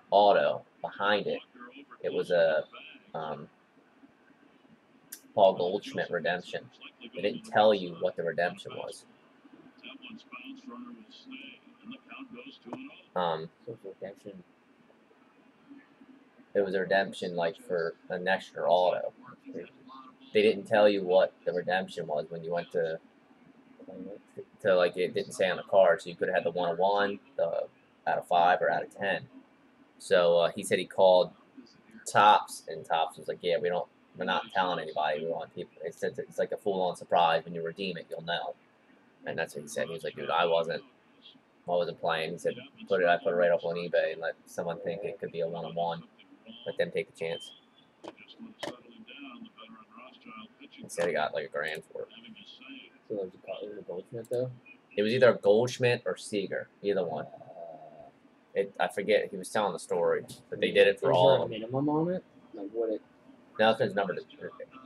auto behind it, it was a Paul Goldschmidt redemption. They didn't tell you what the redemption was. It was a redemption like for an extra auto. They didn't tell you what the redemption was when you went to like it didn't say on the card, so you could have had the 101, the out of 5 or out of 10. So he said he called Topps, and Topps was like, "Yeah, we're not telling anybody. We want people. It's like a full-on surprise. When you redeem it, you'll know." And that's what he said. He was like, "Dude, I wasn't playing." He said, I put it right up on eBay and let someone think it could be a 101. Let them take a chance." Instead, he got like $1,000 for it. So it was a Goldschmidt though? It was either a Goldschmidt or Seager, either one. I forget. He was telling the story, but they did it for all of them. Is there a minimum on it? Like what it? Nothing's numbered to,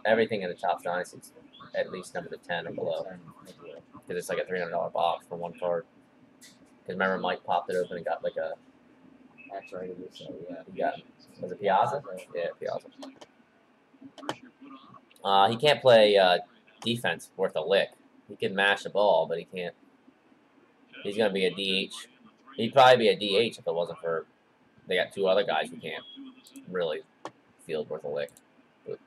everything in the top dynasty is at least numbered to 10 or below. Because it's like a $300 box for one card. Because remember, Mike popped it open and got like a. That's right. It is. Yeah. He got. Was it Piazza? Yeah, Piazza. He can't play defense worth a lick. He can mash the ball, but he can't. He's gonna be a DH. He'd probably be a DH if it wasn't for. They got two other guys who can't really field worth a lick. But,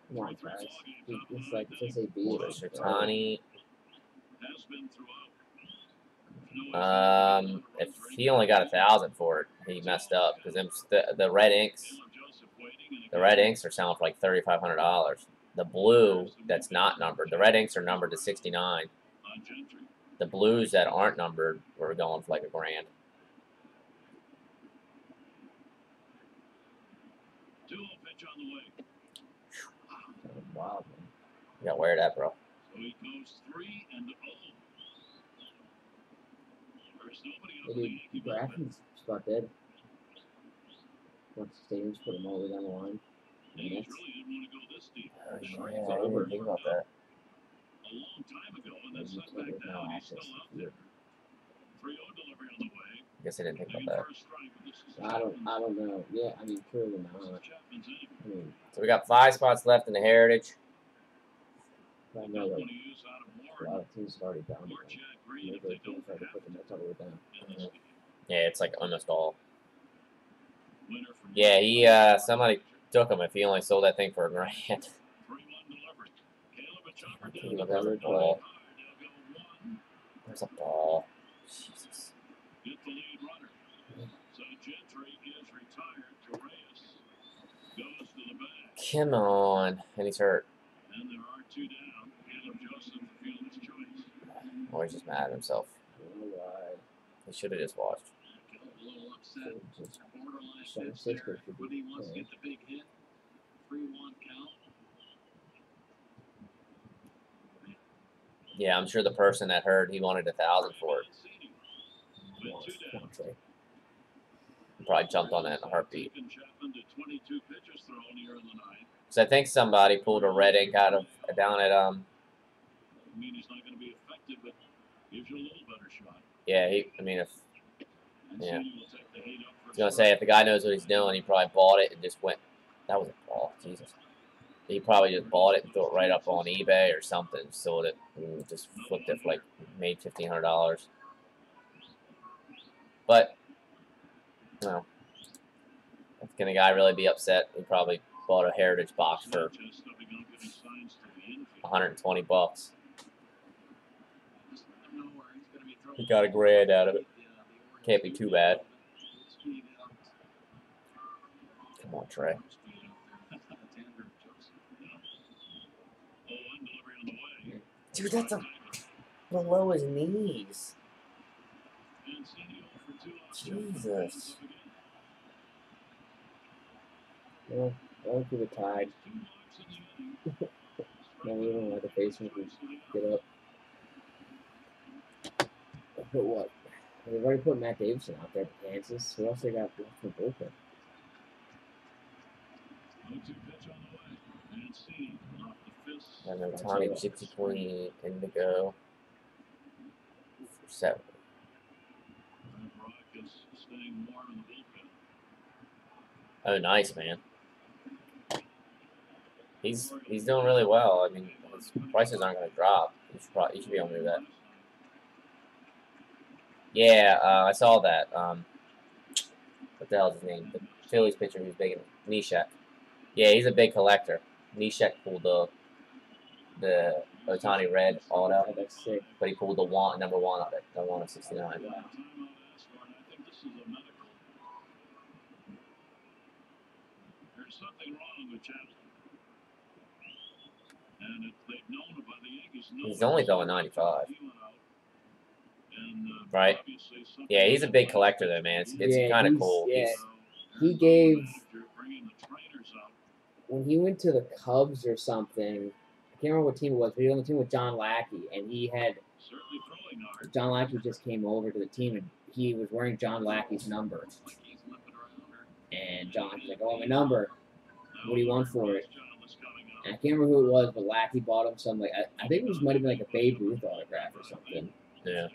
Come on, guys. It's like SAB. Ohtani. If he only got 1,000 for it, he messed up because the red inks. The red inks are selling for like $3,500. The blue that's not numbered. The red inks are numbered to 69. The blues that aren't numbered were going for like $1,000. Wow, man. You gotta wear that, bro. Maybe Grafton's about dead. Once the stadium's put him all the way down the line. And that's Yeah, I didn't think about that. now access to the field. Guess I didn't think about that. I don't know. Yeah, I mean, clearly not. I mean, So we got 5 spots left in the Heritage. I know that a lot of teams have already done it. Maybe they teams already put the Mets all the way down. Yeah, it's like almost all. Yeah, he somebody took him if he only sold that thing for $1,000. Look, there's a ball. There's a ball. Jesus. Come on. And he's hurt. Oh, he's just mad at himself. I don't know why. He should have just watched. Just San Francisco should be playing. Yeah, I'm sure the person that heard he wanted 1,000 for it. He probably jumped on that in a heartbeat. So I think somebody pulled a red ink out of down at Yeah, I mean if I was gonna say if the guy knows what he's doing, he probably bought it and just went. That was a ball, Jesus. He probably just bought it and threw it right up on eBay or something, sold it, and just flipped it for like made $1,500. But you know, can a guy really be upset? He probably bought a Heritage box for $120. He got $1,000 out of it. Can't be too bad. Come on, Trey. Dude, that's below his knees. Jesus. Well, I would give it tied. No, we don't let the basement get up. But what? They've already put Matt Davidson out there for Kansas. Who else they got left for bullpen? And then Tommy Gypsy Queen Indigo for 7. Oh, nice, man. He's doing really well. I mean, his prices aren't going to drop. He should be able to do that. Yeah, I saw that. What the hell is his name? The Phillies pitcher who's big in Nishek. Yeah, he's a big collector. Nishek pulled the Ohtani red auto, That's sick. but he pulled the number 1 of it, the 1 of 69. He's only throwing 95. Right? Yeah, he's a big collector though, man. It's Yeah, kind of he's- cool. yeah. He gave when he went to the Cubs or something. I can't remember what team it was, but he was on the team with John Lackey, and he had John Lackey just came over to the team, and he was wearing John Lackey's number. And John's like, "Oh, my number. What do you want for it?" And I can't remember who it was, but Lackey bought him some, like, I think it might have been like a Babe Ruth autograph or something Yeah.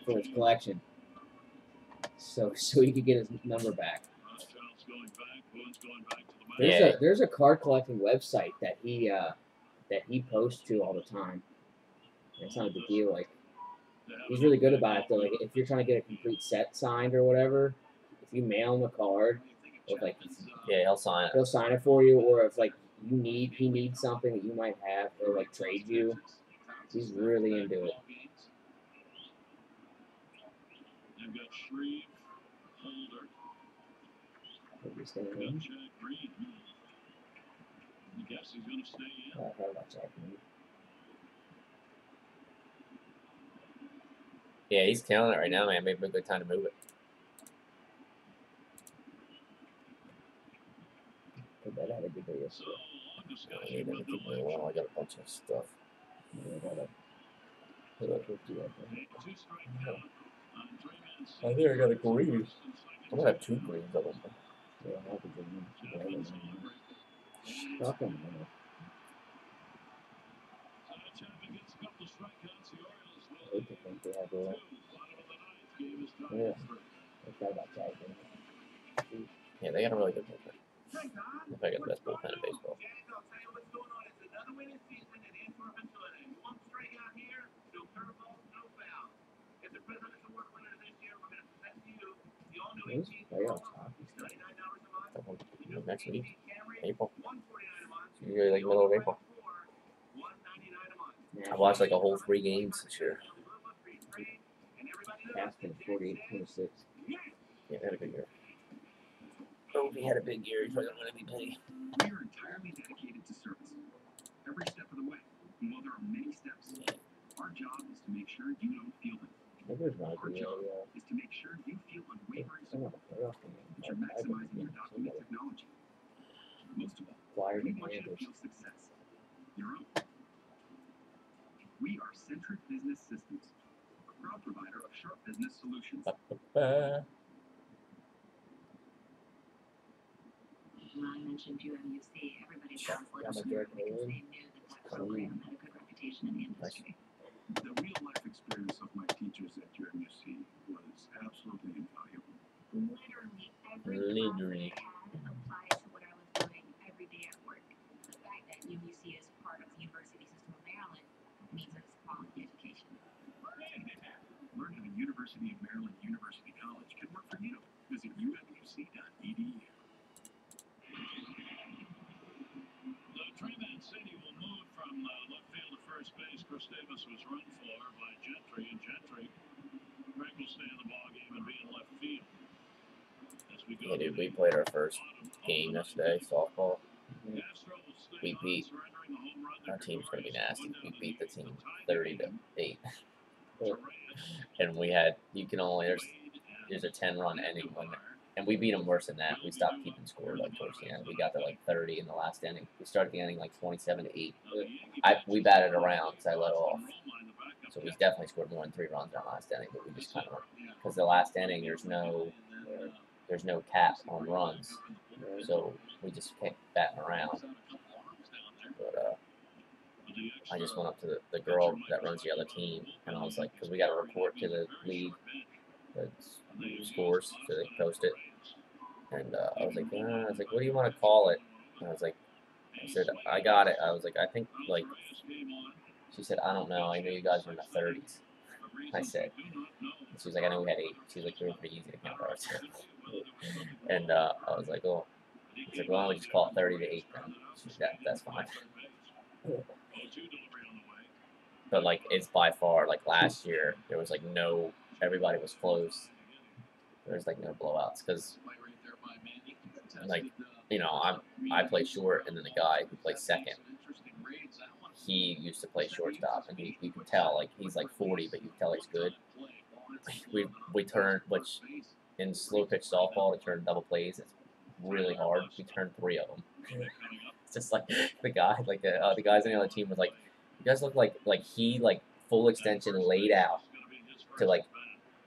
for his collection. So he could get his number back. There's a card collecting website that he posts to all the time. It's not a big deal. Like, he's really good about it though. Like, if you're trying to get a complete set signed or whatever, if you mail him a card, with like, Yeah, he'll sign it. he'll sign it for you. Or if like he needs something that you might have, or like trade you, he's really into it. They've got Shreve, Holder, Jack Green. I guess he's going to stay in. I heard about Jack Green. Yeah, he's killing it right now, man. Maybe a good time to move it. That had a good day yesterday. I need them to keep me well. I got a bunch of stuff. Yeah, I got a put up 50, I think. I think I got a green. I'm gonna have 2 greens of them. Yeah, I have a good one. Fuck 'em, man. I hate to think they have a yeah. I forgot about Jack Green. Yeah, they got a really good bullpen. I got the best bullpen in baseball. Those playoffs hockey stuff. Next week, April. It's usually like middle of April. I watched like a whole 3 games this year. Aspen 48-26. Yeah, they had a good year. Oh, if he had a big year, he's probably going to MVP. We are entirely dedicated to service, every step of the way. And while there are many steps, our job is to make sure you don't feel them. Maybe there's not Our a job is to make sure you feel unwavering support, that you're maximizing your document technology. Most of all, Flyers we and want you to Panthers. feel success, your own. We are Centric Business Systems, a proud provider of sharp business solutions. When I mentioned UMUC, everybody sounds like Yeah, but sure Jared because Howard, they knew that program had a good reputation in the industry. The real-life experience of my teachers at UMUC was absolutely invaluable. Literally every Literally. class I had applied to what I was doing every day at work. The fact that UMUC is part of the University System of Maryland means that it's a quality education. Learning at University of Maryland University College can work for you. Visit umUC.edu. The Trayman City will move from left field to first base. Chris Davis was run for by Gentry, and Gentry, Greg will stay in the ball game and be in left field. As we go Yeah, dude, we played our first game yesterday, softball. We beat our team's gonna be nasty. We beat the team 30-8, and we had there's a 10-run inning when, and we beat them worse than that. We stopped keeping score like towards the end. We got to like 30 in the last inning. We started the inning like 27-8. We batted around because I let off, so we definitely scored more than 3 runs in our last inning. But we just kind of, because the last inning there's no cap on runs, so we just kept batting around. But I just went up to the girl that runs the other team, and I was like, because we got to report to the league the scores, so they post it. And I was like, what do you want to call it? And I said, I got it. I was like, I think, like, she said, I don't know. I know you guys are in the 30s. I said, and she was like, I know we had 8. She was like, they were pretty easy to count ours. And I was like, well, why don't we just call it 30-8 then? She said, that's fine. But like, it's by far, like last year, there was like everybody was close. There was like no blowouts because, like, you know, I play short, and then the guy who plays second, he used to play shortstop, and you could tell, like, he's like 40, but you can tell he's good. We turned, which in slow pitch softball to turn double plays, it's really hard. We turned 3 of them. It's just like the guy, like the guys on the other team was like, you guys look like he full extension laid out to like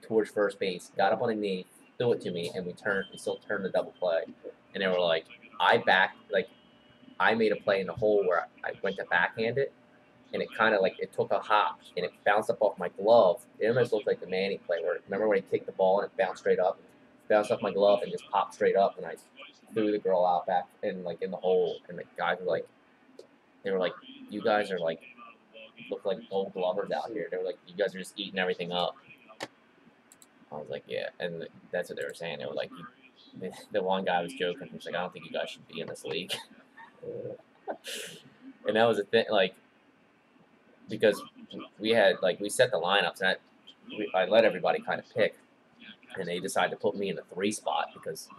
towards first base, got up on a knee, threw it to me, and we still turned the double play, and they were like, I made a play in the hole where I went to backhand it, and it kind of like it took a hop and it bounced up off my glove. It almost looked like the Manning play where remember when he kicked the ball and it bounced straight up, bounced off my glove and just popped straight up, and I threw the girl out back in like in the hole, and the guys were like, they were like, you guys are like look like Gold Glovers out here. They were like, you guys are just eating everything up. I was like, yeah, and that's what they were saying. They were like, the one guy was joking. He's like, I don't think you guys should be in this league. And that was a thing, like, because we had like we set the lineups, and I let everybody kind of pick, and they decided to put me in the 3 spot because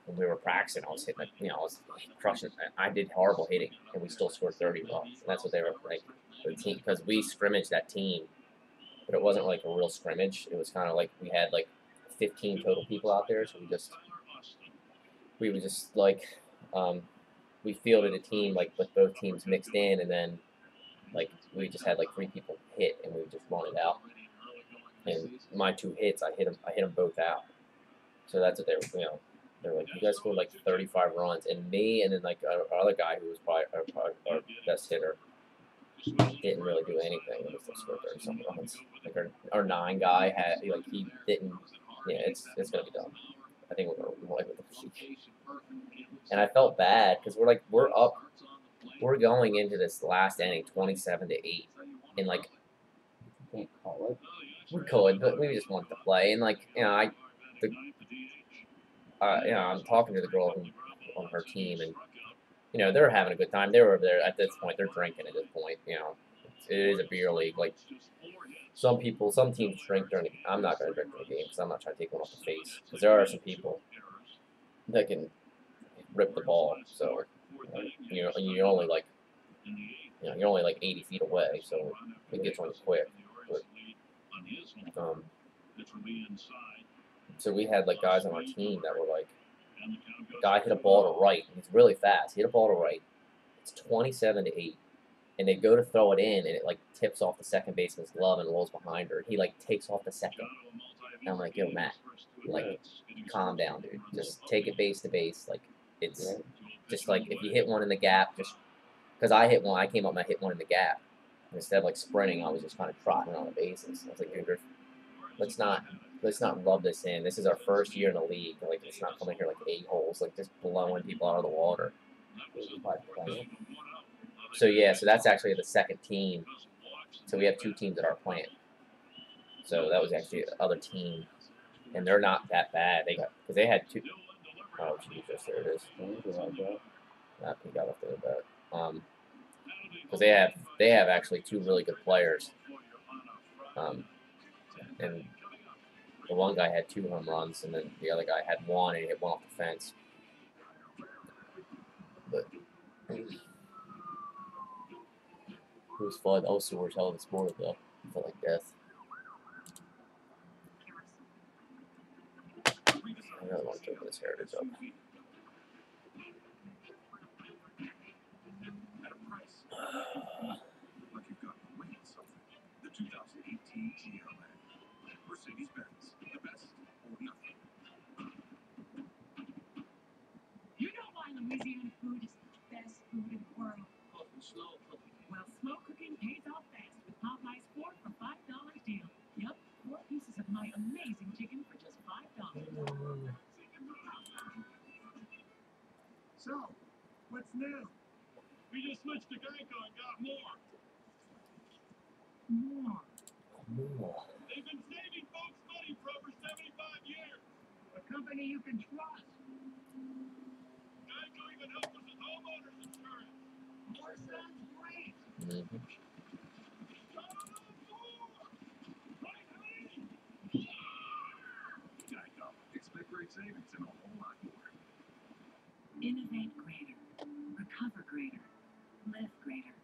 when we were practicing, I was hitting, I was crushing. I did horrible hitting, and we still scored 30 runs. And that's what they were like, the team, because we scrimmaged that team, but it wasn't like a real scrimmage. It was kind of like we had like 15 total people out there, so we would just like we fielded a team like with both teams mixed in, and then like we just had like 3 people hit, and we would just run it out. And my 2 hits, I hit them both out. So that's what they were, they're like, you guys scored like 35 runs, and me, and then like our other guy who was probably our best hitter didn't really do anything, and we still scored 30 something runs. Like our 9 guy had like he didn't. Yeah, it's gonna be done. I think we're like with the league. And I felt bad because we're up. We're going into this last inning 27-8, and like Can't call it. we could, but we just wanted to play. And like I'm talking to the girl on her team, and they're having a good time. They were there at this point. They're drinking at this point. It is a beer league. Like some teams drink during. I'm not going to drink during the game because I'm not trying to take one off the face. Because there are some people that can rip the ball. So you're only like you're only like 80 feet away, so it gets on you quick. But, so we had like guys on our team that were like, a guy hit a ball to right, and he's really fast. He hit a ball to right. It's 27-8, and they go to throw it in, and it like tips off the second baseman's glove and rolls behind her. He like takes off the second. And I'm like, yo, Matt, like, calm down, dude. Just take it base to base. Like, it's just like if you hit one in the gap, just because I hit one, I came up and I hit one in the gap. Instead of like sprinting, I was just kind of trotting on the bases. I was like, dude, let's not rub this in. This is our first year in the league. Like, let's not come in here like a-holes, like just blowing people out of the water. So yeah, so that's actually the second team. So we have 2 teams at our plant. So that was actually the other team, and they're not that bad. Because they had 2. Oh Jesus, there it is. That he got off the bat. Because they have actually 2 really good players. And the one guy had 2 home runs, and then the other guy had 1, and he hit 1 off the fence. But it was fun. Also, we're hell of a sport though. I felt like death. I really want to take this heritage up. Like you've got to win something. The 2018 GLA. Mercedes-Benz. The best or nothing. You know why Louisiana food is the best food in the world? Slow cooking. Well, slow cooking pays off fast with Popeye's 4 for $5 deal. Yup, 4 pieces of my amazing chicken for just $5. So, what's new? We just switched to Geico and got more. More. They've been saving folks money for over 75 years. A company you can trust. Geico even helps us with homeowners insurance. More sounds great. Mm-hmm. Geico. Expect great savings and a whole lot more. Innovate greater. Recover greater. Live greater.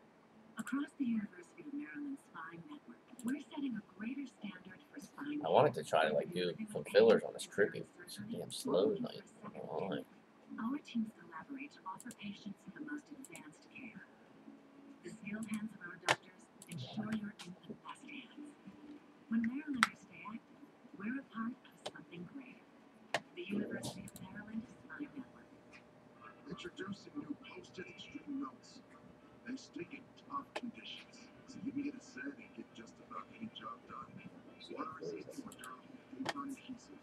Across the University of Maryland Spine Network, we're setting a greater standard for spine. I wanted to try to like do some fillers on this tripping. It's damn slow tonight. Our teams collaborate to offer patients the most advanced care. The skilled hands of our doctors ensure you're in the best hands. When Marylanders stay active, we're a part of something greater. new posted extreme notes. They stick in tough conditions, so you can get a set and get just about any job done. Water resistant, durable, paper adhesive.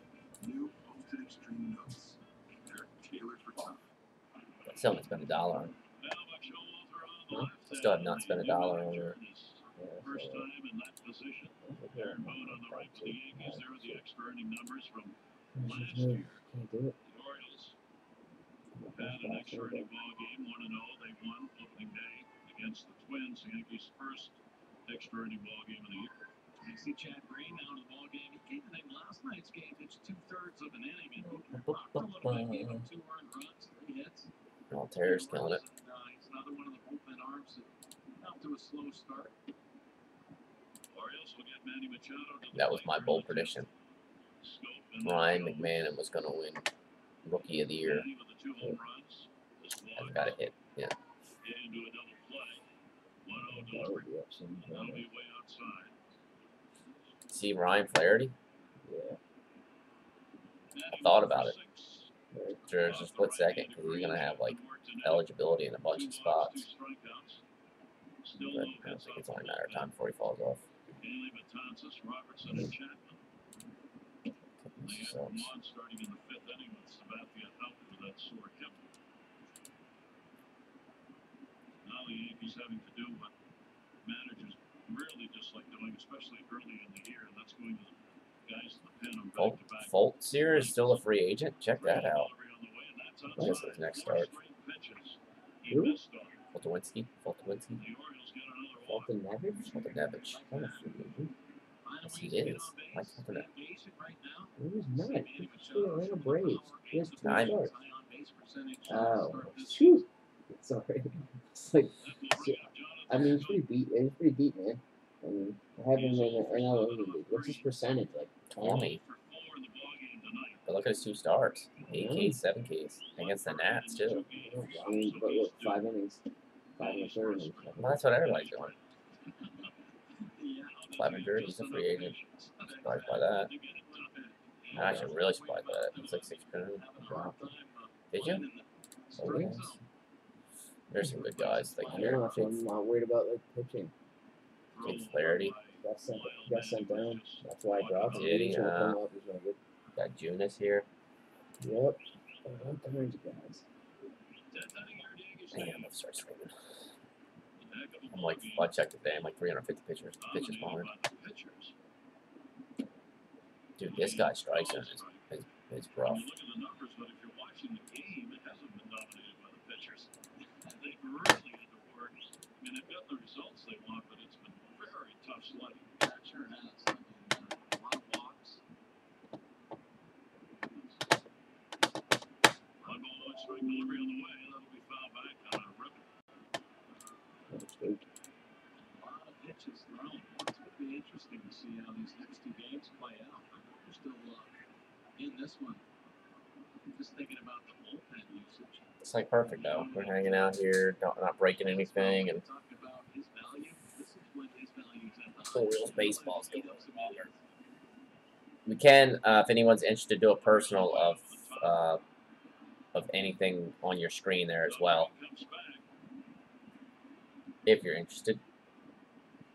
New posted extreme notes. They're tailored for tough. Still haven't spent $1 on it. Still have not spent $1 on it. First time in that position. Aaron Boone on the right for the Yankees. There are the extra earning numbers from last year. Can't do it. The Orioles had an extra earning ball game, 1-0. They won opening day against the Twins. The Yankees' first extra earning ball game of the year. You see Chad Green now in the ball game. He came in last night's game, pitched 2/3 of an inning, and rocked a little bit, gave up 2 earned runs, 3 hits. Alter's killing it. He's another one of the bullpen arms that got to a slow start. Orioles will get Manny Machado to the That was plate my for bold the prediction. Scope and Ryan Machado. McMahon was going to win Rookie of the Year. Manny with the 2 home runs. This Hasn't got a hit. Yeah. into a double play. 1-0 That delivery. would be up some That'll be way outside. See Ryan Flaherty? Yeah. I thought about it. Right. There's a split second because he's going to have like eligibility in a bunch of spots. But I don't think it's only a matter of time before he falls off. Haley, Matanzas, Robertson, and Chapman. They had Vermont starting in the 5th inning with Sabathia out with that sore hip. Now the Yankees having to do what managers really dislike doing, especially early in the year, and that's going to the guys in the pen on back-to-back. Fultz here is still a free agent. Check that out. What? That's his next start. Who? Fultowinski. Fulton Nevich? Nevich. Kind of free agent. Yes, he is. Mike Fulton. No, he's not. He's for the Atlanta Braves. He has 2 Diamond. starts. Oh, shoot. Sorry. It's like, I mean, he's pretty beat. He's pretty beat, man. I mean, I have him in the NL League. What's his percentage? Like 20. But look at his 2 starts. 8 Ks, 7 Ks. Against the Nats, too. I mean, but look, 5 innings. 5 and a third innings. Well, that's what everybody's doing. 500, he's a free agent. Surprised by that. I'm actually really surprised by that. It's like 6 grand. Did you? So yes. There's some good guys like here. Yeah, so I'm not worried about like pitching. Jake Flaherty. Got sent down. That's why I dropped him. Did he? He's gonna come up. He's gonna get. Got Junis here. Yep. All kinds of guys. Damn, I'm gonna start screaming. I'm like, I checked today. I'm like 350 pitches behind. Dude, this guy strikes him is rough. You look at the numbers, but if you're watching the game, it hasn't been dominated by the pitchers. They've really had to work. I mean, they've got the results they want, but it's been very tough sledding. Yeah, it sure has. I mean, a lot of walks. One ball, one strike delivery on the way. That'll be fouled back on a rip. A lot of pitches thrown. It's going to be interesting to see how these next 2 games play out. We're still in this one. I'm just thinking about the bullpen usage. It's like perfect though. We're hanging out here, not breaking anything, and Talking about his value. This is when his value's at the Orioles baseball's going longer. We can, if anyone's interested, do a personal of anything on your screen there as well. If you're interested.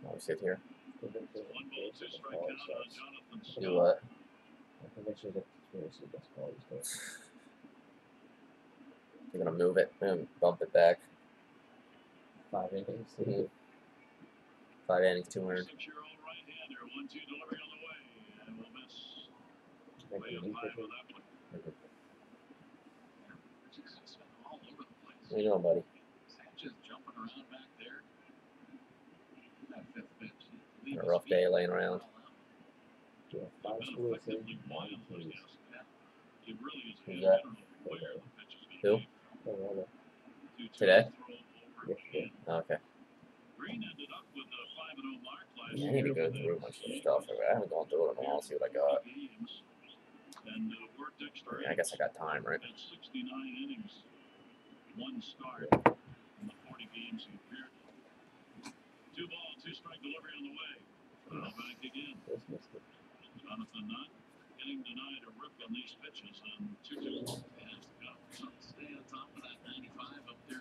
I'll sit here. One ball, 2 strike count on Jonathan Scott. Do what? I think I should get conspiracy against calls. You're gonna move it and bump it back. 5 innings. Mhm. 5 innings, 200. 6-year-old right-hander, 1-2 delivery on the way, and we'll miss. Like Way the up knee high pitcher. with that one. It's been all over the place. What are you doing, buddy? Sanchez jumping around back there. That 5th pitch. Had a rough day laying around. Yeah, 5 Been schools in. effectively 9 wild, teams. yes. It really is. Who's I that? don't know where the pitch is Who? going to be. Colorado. 2-2 Today? throw over Yesterday. Okay. Green ended up with a 5-0 mark last Yeah, I year. need to go through a bunch of stuff. I haven't gone through it in a while. See what I got. Games, and worked extra I guess I got time, right? at 69 innings, 1 start in the 40 games he appeared. 2 ball, 2 strike delivery on the way. Now back again. Just missed it. Jonathan Nutt getting denied a rip on these pitches, and 2-2. Has to go. Stay on top of that 95 up there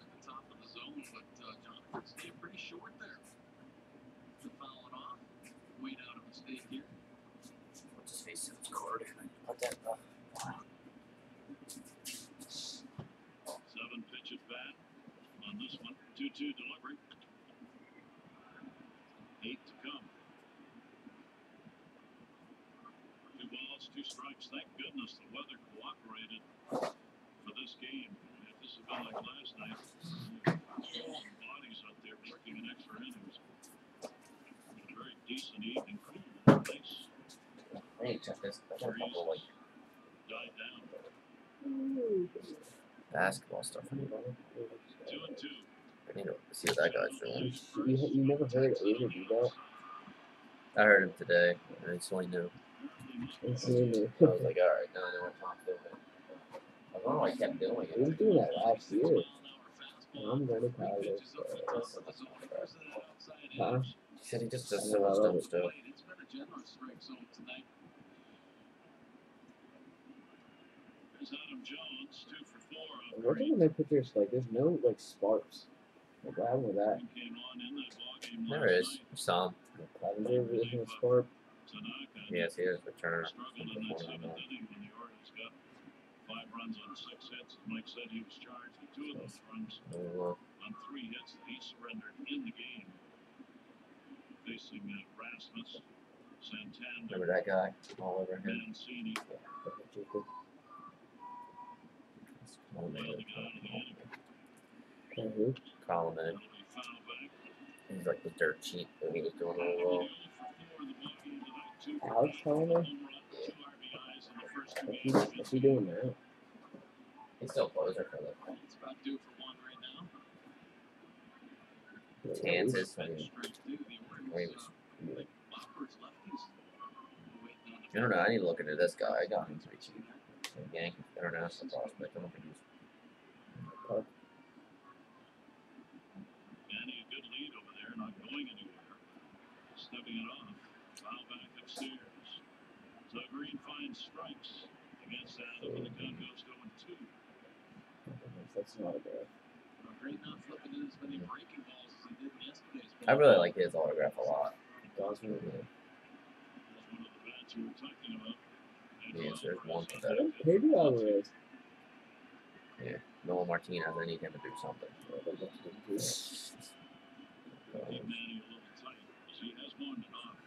2-2 delivery. 8 to come. 2 balls, 2 strikes. Thank goodness the weather cooperated for this game. If this had been like last night, bodies out there working in extra innings. A very decent evening. Cool, nice. I need to check this. I got a couple like Died down. basketball stuff. 2-2. I need to see what that guy's doing. You never heard Ava do that? I heard him today, and I totally knew. It's new. I was like, alright, now I know what Tom's doing. I don't know why I kept doing He was it. doing that last year. I'm really proud of this. Huh? He said he just does so much dumb stuff. It's been a generous strike zone tonight. Here's Adam Jones, 2 for 4. I'm working when they put their like there's no like sparks. Like what happened with that? Came on in that ball game There last is night. some. Clevenger isn't a spark. Tanaka Yes, he is returner. struggled in that 7th inning when the Orioles got 5 runs on 6 hits. Mike said he was charged with 2 of those runs on 3 hits that he surrendered in the game. Facing Rasmus, Santander, Remember that guy all over him? Mancini. Oh, man. Failed to get out of the inning. Who? Colin, man. It'll be foul back. He's like the dirt cheap, and he was doing really well. 0 for 4 in the ball game tonight. 2 for Alex 5, Colin? home run, 2 RBIs in the first 2 games. What's he doing now? He's still closer for the It's about due for one right now. Kansas. I Bench mean, strike two. The where he Orioles, was. like boppers, lefties. Waiting on I don't know. I need to look into this guy. I got him pretty cheap. Yankee international prospect. I don't think he's. Manny, a good lead over there, not going anywhere. Stepping it off. Foul back upstairs. So Green finds strikes against Adam, and the count goes to 2. That's not a bad. Great not flipping in as many breaking balls as he did in yesterday's I ball. really like his autograph a lot. Dawes really good. There's one of the bats you were talking about. Yes, there's one for I that. don't pay the Alvarez. Noah Martinez. I need him to do something. Keep Manny a little tight, because he has more than enough.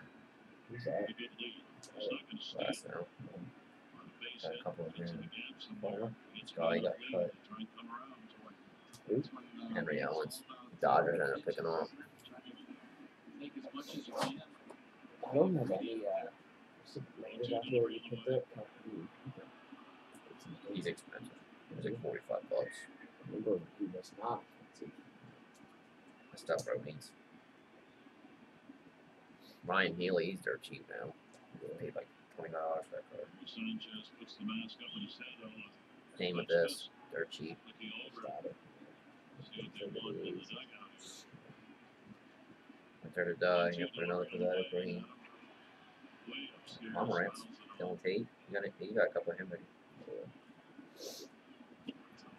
Who's A that? good lead. He's not going to stay Last now. on the base Got a hit. couple of Gets in them. the gap somewhere. Gets Guy another got lead. cut. Try and come around to it. That's when, Henry Owens. Dodgers ended up picking him up. Take as much as you can. I don't have any landed out there to put that. He's expensive. He's like $45. Remember, he was not expensive. That stuff bro means. Ryan Healy, he's dirt cheap now. He paid like $25 for that card. Sanchez puts the mask up in his head on a Same with this. Dirt cheap. looking over. Got it. See what they want in the dugout. Right there to die. You put another for that green. Way upstairs. Amaranth. Dylan Tate. You got a couple of him.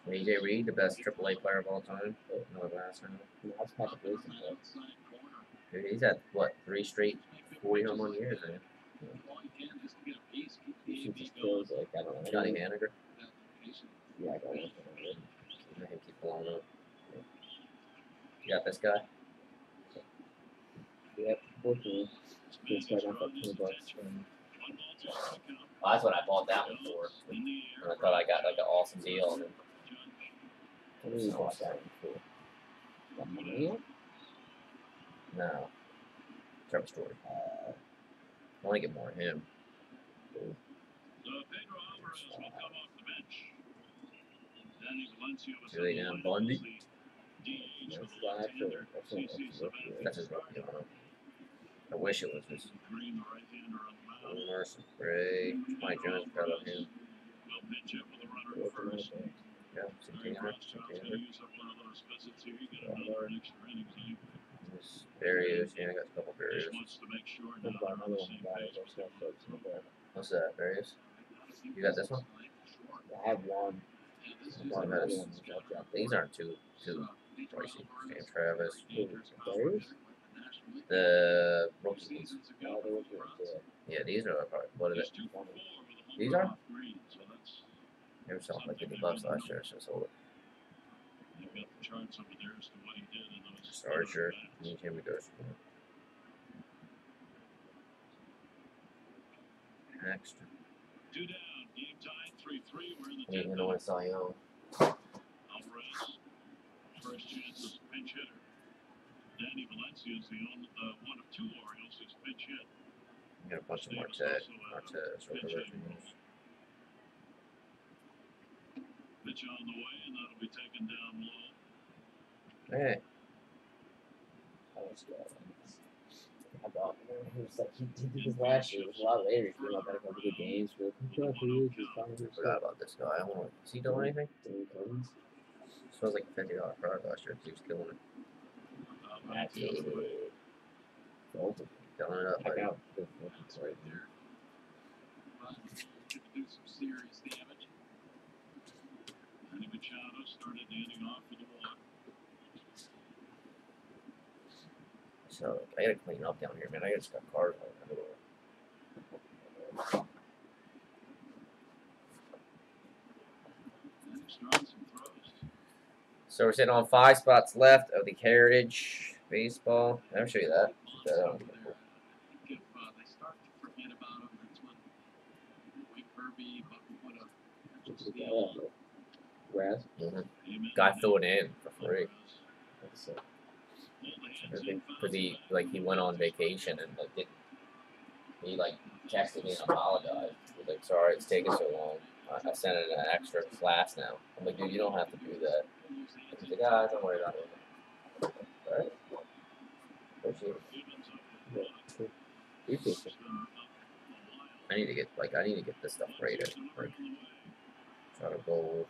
AJ Reed, the best AAA player of all time. Another last round. That's Patrick Wilson. Outside corner. Dude, he's had what 3 straight 40 home run years, man. All you can just to get a piece, keep the He AB just going. feels like I don't know. Johnny Haniger. That location. Yeah, I got it. Let him keep blowing up. You got this guy? Yep, fortunately. This guy got that $20. Well, that's what I bought that one for. And I thought I got like an awesome deal. And I mean, you bought that one for. Got money yet? no. Trevor Story. I want to get more of him. So Pedro Alvarez will come off the bench. Danny Valencia was Julian in the lineup Bundy? as the DH for That's the not left-hander. that's not CC Sabathia. That's his rookie on him. I wish it was his Green, the right-hander on the mound. Mercer Gray. Mike Jones got on him. Will pinch hit with a runner at first. Yeah, Green Santana. Rothschild's going to use up one of those visits here. You get another extra innings. He Barriers. Yeah, I got a couple barriers. just wants to make sure I'll now buy they're on another the one. same Buy page. those stuff folks in the back. What's that, Barriers? You got this one? I have one. I bought another one. These aren't too pricey. Sam Travis. Bears? The rookie ones. Oh, they were good. Yeah, these are probably, what is it? These are? They were selling like $50 last year, so I sold it. They've got the charts over there as to what he did in Archer. Need him to go score. Extra. 2 down. Game tied 3-3. We're in the Need 10th. him to win Cy Young. Alvarez. First chance as a pinch hitter. Danny Valencia is the one of 2 Orioles who's pinch hit. You got a bunch of Martez Rodriguez. Pitch on the way, and that'll be taken down low. Hey, I was good. I thought he was like he did this last year. It was a lot later. He came out, got a couple good games. But I forgot about this guy. I want. Is he doing anything? Smells like a $50 product last year. He was killing it. That's Yeah. Bolton. Killing it up, Check buddy. out the Bolton's right there. Could do some serious damage. Manny Machado started handing off for the walk. So I gotta clean up down here, man. I just got cars all everywhere. Manny's throwing some throws. So we're sitting on 5 spots left of the Heritage Baseball. I'll show you that. They start to forget about him. That's when Wade Kirby put a steal on. Raz. Guy threw it in for free. That's it. Because he went on vacation and he texted me and apologized. He was like, sorry it's taking so long. I sent it an extra class now. I'm like, dude, you don't have to do that. He's like, don't worry about it. Alright. Appreciate it. Appreciate it. I need to get this stuff rated. Like, try to go.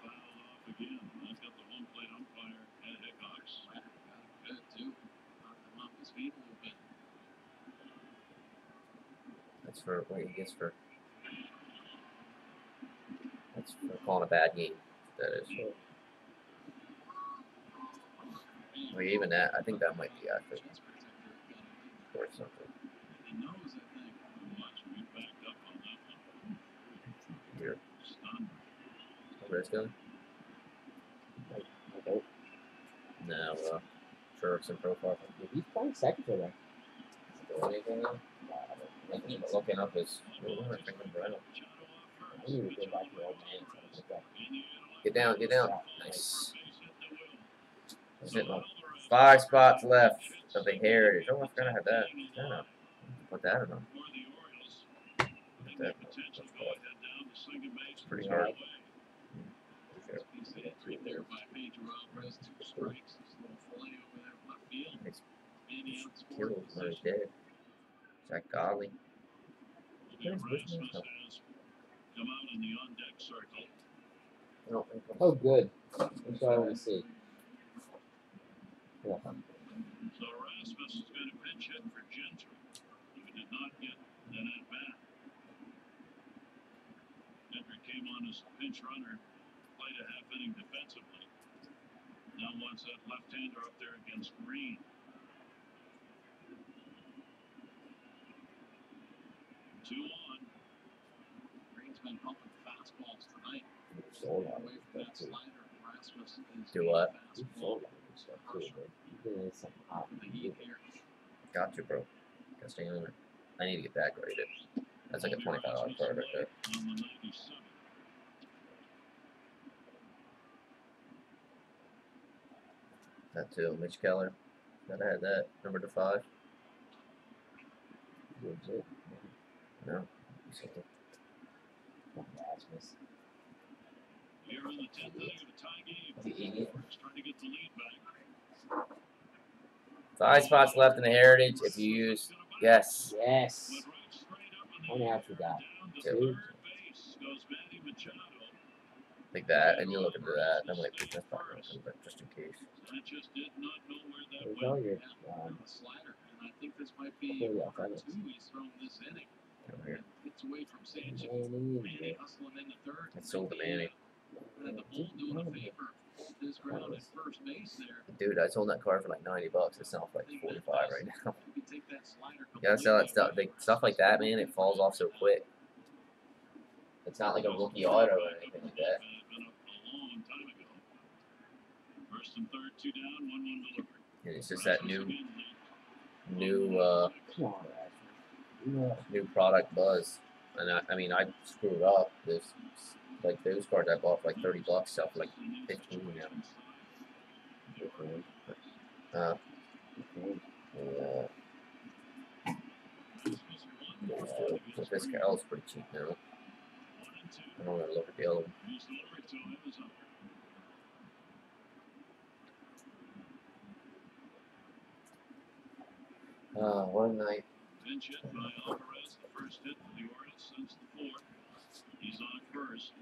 That's for what he gets for. That's for calling a bad game. That is. Like even that, I think that might be active. Or something. Here. Where's it going? No, Ferguson profile. He's playing second for them. Anything now? I keep looking up his. I need to go back to the old man. Get down. Nice. Sitting on 5 spots left of the Heritage. Oh, I forgot I had that. Yeah. Put that in. That's pretty hard. He's killed when he's dead. Zach Godley. Oh, good. That's what I want to see. Yeah. So Rasmus is going to pinch hit for Gentry, who did not get an at-bat. Gentry came on as pinch runner, played a half inning defensively. Now wants that left-hander up there against Green. Two on. Green's been pumping fastballs tonight. So Away from that slider, Rasmus is Do what? Got you, bro. Gotta stay on it. I need to get that graded. That's like a $25 card right there. On the 97. That too. Mitch Keller. Gotta have that. Number to 5. No. Here in the 10th inning of a tie game. The idiot. Trying to get the lead back. 5 spots left in the Heritage. If you use yes. Yes. Only after that. Two. Like that, and you look into that. I'm like, that's probably not coming, but just in case. There's all your slider, and I think this might be part 2 he's thrown this inning. Over here. It's away from Sanchez. Manny. Hustling in the third. It's sold to Manny. And the bull doing a favor. This ground at first base there. Dude, I sold that car for like $90. It's selling for like 45 right now. You can take that slider. You gotta sell that stuff. Stuff like that, man, it falls off so quick. It's not like a rookie auto or anything like that. Been a long time ago. First and third, 2 down, 1-1 delivery. And it's just that new Come on, Ashton. new product buzz. And I mean, I screwed up. This like those cards I bought for like $30, sell for like 15 now. This Cal's pretty cheap now. I don't want to look at the other one. What a night. Pinch hit by Alvarez, the first hit for the Orioles since the fourth. He's on first.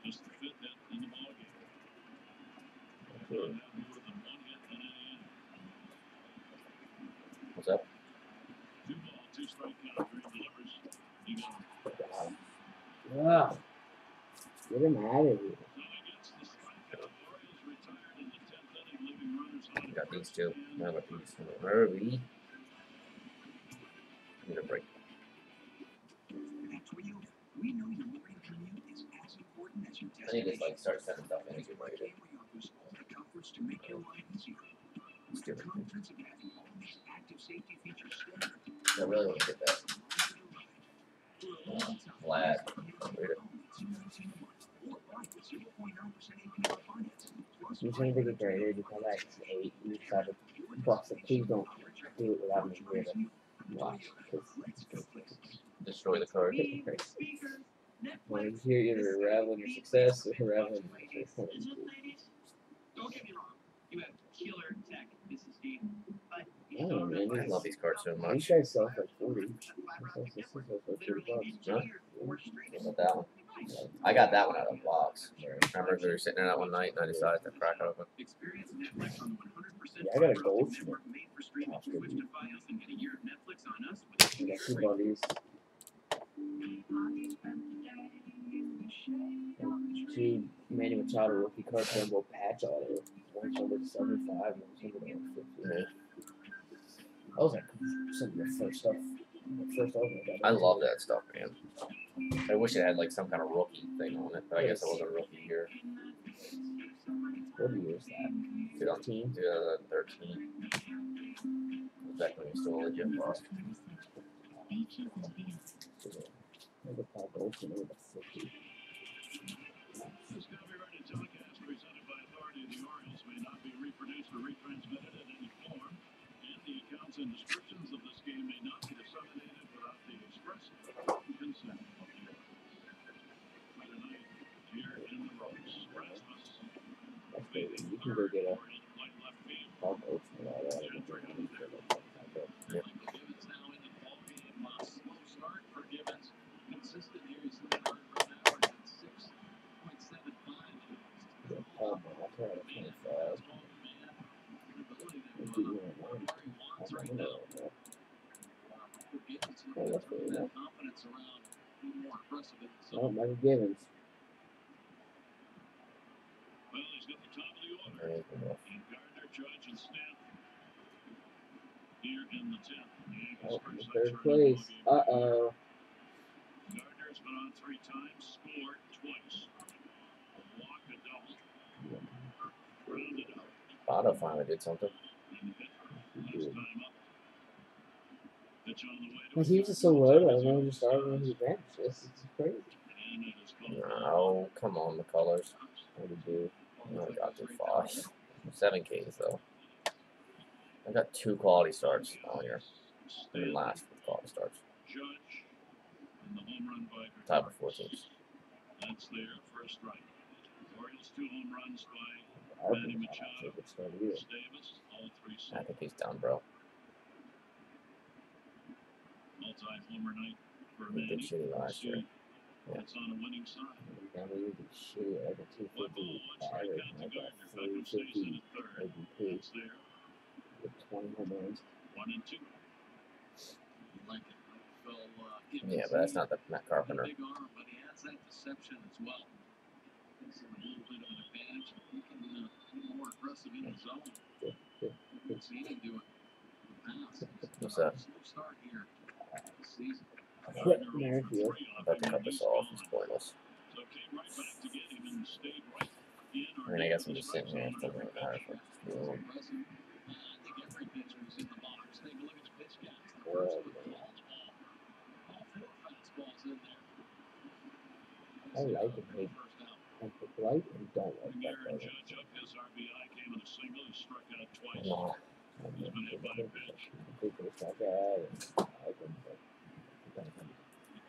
Just the fifth hit in the ballgame. He'll have more than one hit in any inning. What's up? 2 ball, 2 strike count. Green delivers. You got him. Ugh. Get him out of here. So against the strikeout, Orioles retired in the 10th inning, leaving runners on. Got these two. Now got these. Hurry. Need a break. At Toyota, we know your morning commute is as important as your I need to destination. like start sending stuff in and get ready to Camry offers all the comforts to make your life easier. do it. Confidence of having all these active safety features standard. I really want to get that. Flat. Read it. You shouldn't think it's great. You come back to 8. You decide to bust it. Please don't do it without me here to watch. Destroy the card. When you hear you're reveling your success, you're reveling your Don't get me wrong. You have killer tech, Mrs. D. But Oh, man, I love these cards so these much. guys sell for 40. This is for $30. Huh? What about that one? I got that one out of the box. Remember we were sitting there that one night and I decided to crack it open. Experience Netflix on the 100% Yeah, I got a gold network made for streaming. Oh, good. Switch to Fios and get a year of Netflix on us with I got 2 buddies. 2 Manny Machado rookie card combo patch auto. One's numbered 75, one's numbered 50. Yeah. That was like some of the first stuff. The first album I I got. love that stuff, man. I wish it had like some kind of rookie thing on it, but I guess it wasn't a rookie year. What year is that? 2013. 2013. Back when he was still a legit boss. Maybe Paul Goldson over the 50. This copyrighted telecast presented by authority of the Orioles may not be reproduced or retransmitted in any form, and the accounts and descriptions of this game may not be disseminated without the express consent of the Orioles. Tonight, here in the ropes, Rasmus. That's great. You can go get a Paul Goldson and all that. Yep. Gibbons now in the ballgame. Slow start for Gibbons. Consistent here. He's looking on for an average at 6.75. Paul Moss at a 25. Oh, that's really nice. Oh, Michael Gibbons. Well, he's got the top of the order. Alright, enough. And Gardner, Judge, and Stamp here in the 10th. The Yankees Oh, first third century place. ballgame. Uh-oh. Gardner's been on 3 times, scored twice. A walk, a double. Rounded up. Otto finally did something. And hit last time up. Pitch on the way to Because he was just so low, I don't know who started when he benched. This is crazy. And it is called No, come on, the colors. What did he do? I only got through 5. 7 Ks though. I got 2 quality starts all year. I mean, last with quality starts. Judge and the home run by Tied with 4 teams. That's there for a strike. Orioles 2 home runs by Our Manny bench not Machado, a good start either. Chris Davis, all 3 I solo. think he's done, bro. Multi-homer night for He did Manny. shitty last year. Yeah. It's on a winning side. And we would be shitty at like a 250 1 ball, 1 strike average, out to like a Gardner. Beckham stays in 350 at third. ADP That's there. with 20 home runs. 1 and 2. Like it. Phil, Yeah, but that's not the Matt Carpenter. Big arm, but he has that deception as well. Gives him a little bit of an advantage. He can be more aggressive in the zone. You can see him do it. What's that? Slow start here this season. Merrifield. I'm about to cut this off. It's pointless. So came right back to get him and stayed right I mean, I guess I'm just sitting here. It doesn't really matter if I just do It's it. impressive. I think every pitcher who's in the box. Take a look at the pitch counts. The first with the ball. All four fastballs in there. I like and hate. I like and don't like that Aaron player. Judge up his RBI came in a single. He struck out twice. No. He's been hit by a pitch. Nickel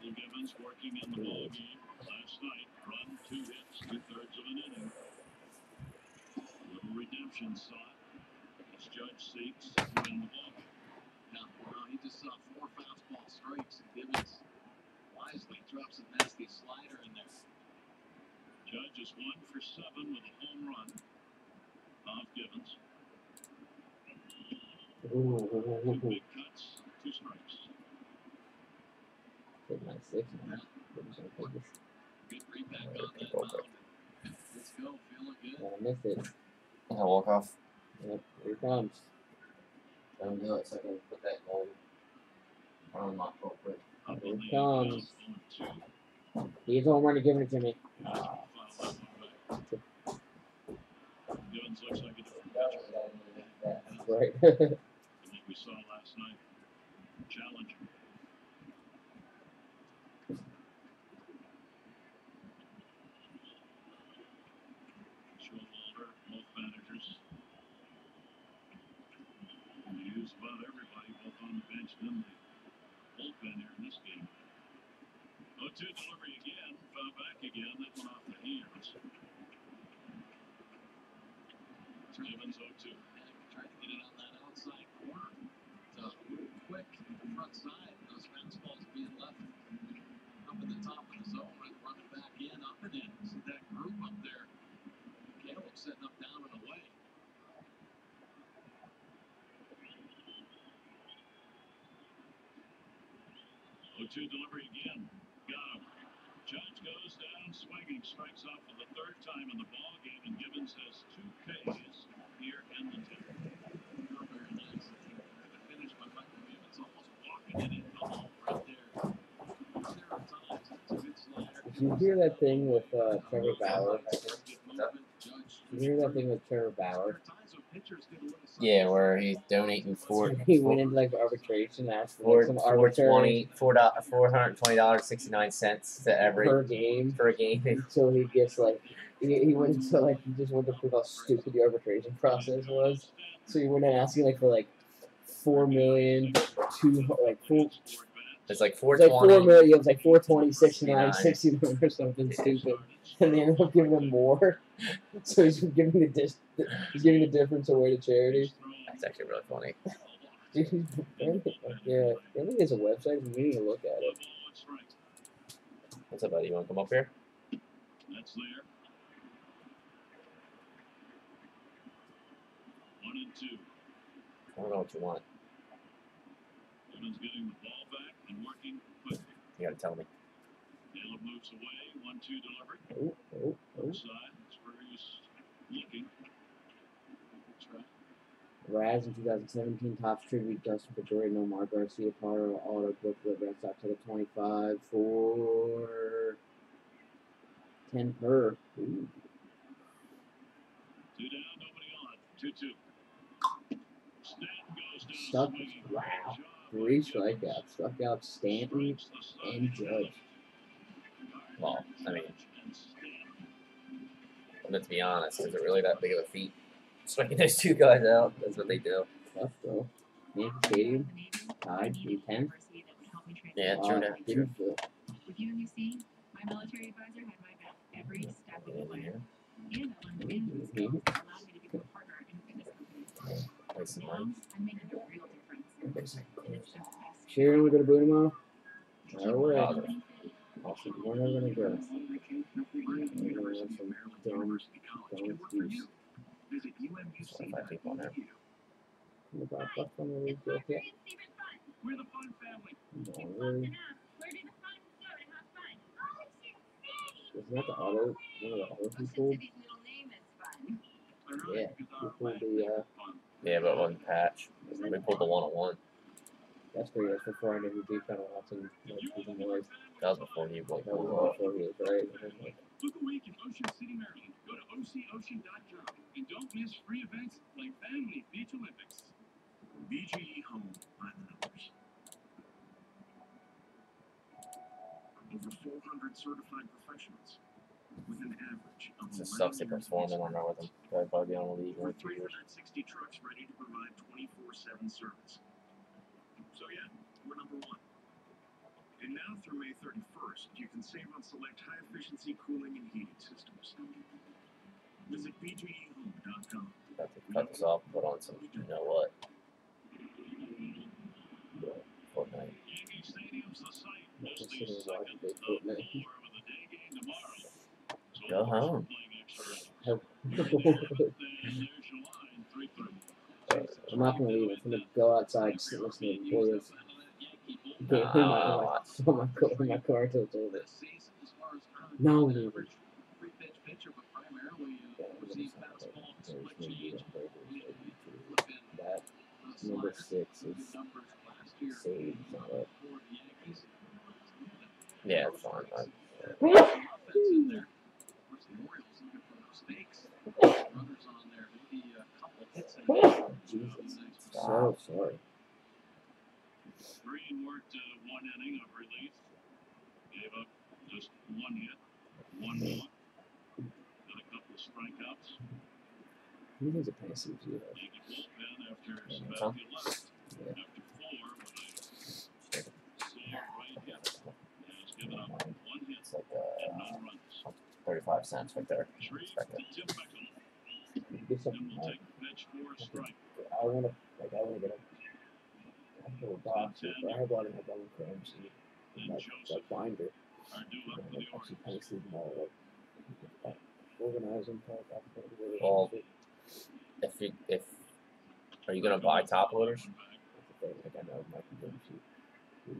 Gibbons working in the ball game last night. Run, 2 hits, 2/3 of an inning. Little redemption sought as Judge seeks to win the ball game. Now, he just saw 4 fastball strikes. Gibbons wisely drops a nasty slider in there. Judge is 1 for 7 with a home run off Gibbons. 2 big cuts, 2 strikes. Hit my 6 now. Good read back on that mound. Let's go. Feeling good. I missed it. I walk off. Yep, here it comes. Don't do it so I can put that goal on my culprit. Up Here on it the comes. 0-2. He's home run to give it to me. File that one back. Gibbons looks like a different pitcher Right. than what we saw last night. Challenging. Showalter, both managers. They use about everybody, both on the bench and the bullpen here in this game. 0-2 delivery again, foul back again. That one off the hands. Gibbons 0-2. Trying to get it on that outside corner. It's quick front side. Those fastballs being left up in the top of the zone and running back in, up and in. See that group up there. Caleb setting up down and away. 0-2 delivery again. Got him. Judge goes down swinging, strikes out for the 3rd time in the ball game, and Gibbons has 2 Ks here in the 10th. Very nice. The finish by Michael Gibbons, almost walking it in the hole right there. 0 times. It's a good slider. Did you hear that thing with Trevor Bauer? Did you hear that thing with Trevor Bauer? Yeah, where he's donating He went into like arbitration, asked for like, some arbitrary $420.69 to every per game. per game. Until he gets like he went into like he just went to prove how stupid the arbitration process was. So he went in asking like for like 4 million, It's like It was like 4 $420. million. It was like 420, 69, 69 or something stupid, and they ended up giving him more. So he's giving the difference away to charity. That's actually really funny. Dude, yeah, I think there's a website. We need to look at it. What's up, buddy? You want to come up here? That's there. 1-2. I don't know what you want. Gibbons getting the ball back and working quickly. You gotta tell me. Caleb moves away. 1-2 delivery. Oh. Outside. Spurrier looking. Raz in 2017, Topps tribute Dustin Pedroia, Nomar Garcia, Paro, auto book the Red Sox to the 25 for 10 per. Ooh. 2 down, nobody on. 2-2. Stanton goes down Stuck. swinging. Wow. Great 3 job by Gibbons. strikeouts. Struck out Stanton and Judge. Well, I mean, let's be honest. Is it really that big of a feat? Striking those 2 guys out. That's what they do. Tough, though. Yankee Stadium, tied, 10. Yeah, true that. True. With UMBC, my military advisor had my back every step of the way. And I learned the business skills that allowed me to become a partner in a fitness company. Waste some money. I'm making a real difference. And it's just the best. Sharon, we go to Boo tomorrow? All right. Positive. Awesome. We're not going to go. Visit There's 25 people in there. UMUC.edu. We're the fun family. Isn't that the auto? One of the auto people? Yeah. We pulled the, Yeah, but it wasn't patch. We pulled the 101. that's pretty good. That's before I knew who Jake kind of Watson was. That was before he went. That was before he was right. And then, like, Book a week in Ocean City, Maryland. Go to OCOcean.com and don't miss free events like Family Beach Olympics. BGE Home by the numbers. Over 400 certified professionals with an average of It just sucks they perform. I don't know with them. They'll probably be on the league in over 2 years. 360 trucks ready to provide 24/7 service. So yeah, we're number one. And now through May 31st, you can save on select high-efficiency cooling and heating systems. Visit bgehome.com. Got to cut this off and put on some, you know what? Fortnite. Yankee Stadium's the site. Mostly Consider watching second big floor Fortnite. with a day game tomorrow. So Go home. playing extra. I'm You're in the 11th, and there's your line, 3:30. not gonna leave. I'm gonna go outside, sit, listen to the boys. Get in Nah, my car till it's over. No, no. That number 6 is saved. yeah, it's fine. Jesus, so sorry. Green worked one inning of relief. Gave up just one hit, one walk, and a couple of strikeouts. He has a passive zero. Yankee bullpen after Sebastian left. Yeah. After 4 with a slow right hit. Has given up one hit It's like and no runs. 35 cents right there. Trees Expect to it. Tim Beckham. Get something And will right. take pitch for a strike. I wanna get a box. I have a lot of my bone frames and that binder. Are due And up for I the actually Orioles. pasted them all up. Organize them, talk about it. Well, if are you gonna buy top loaders? Like I know Mike can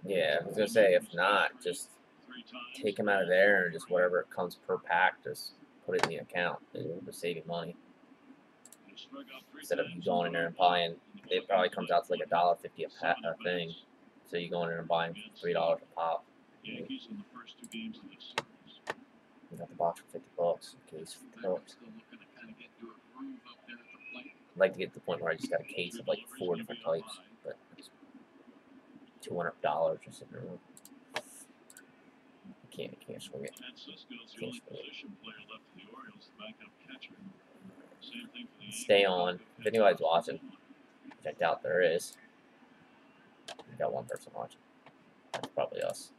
Yeah, I was gonna say if not, just 3 times. take them out of there and just whatever it comes per pack, just put it in the account. You're saving money And struck out 3 instead of you times. going in there and buying. It probably comes out to like $1.50 a thing. So you go in there and buying $3 a pop. Yankees in the first 2 games of this series. You got the box for $50. Case for $50. Still looking to kind of get to a groove up there at the plate. I'd like to get to the point where I just got a case of like 4 different types, but it's $200 just sitting around. I can't swing it. And Cisco's the only position player left for the Orioles, the backup catcher. Same thing for the Stay Yankees. on. If anybody's watching, which I doubt there is. We got one person watching. That's probably us.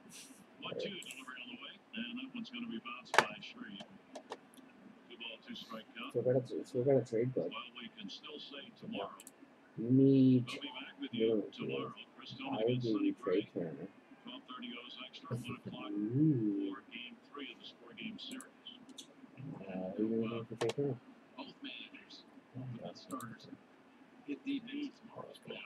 1-2 delivery on the way, and that one's going to be bounced by Shreve. 2 ball, 2 strike count. So we're gonna trade, but Well, we can still say tomorrow. you need We'll be back with you tomorrow. Chris I Stone would against give Sonny you Gray. trade Turner. 12:30 goes extra, 1 o'clock Ooh. for Game 3 of this 4-game series. Who you gonna go for trade Turner? Both managers, both starters, get deep into tomorrow's ball.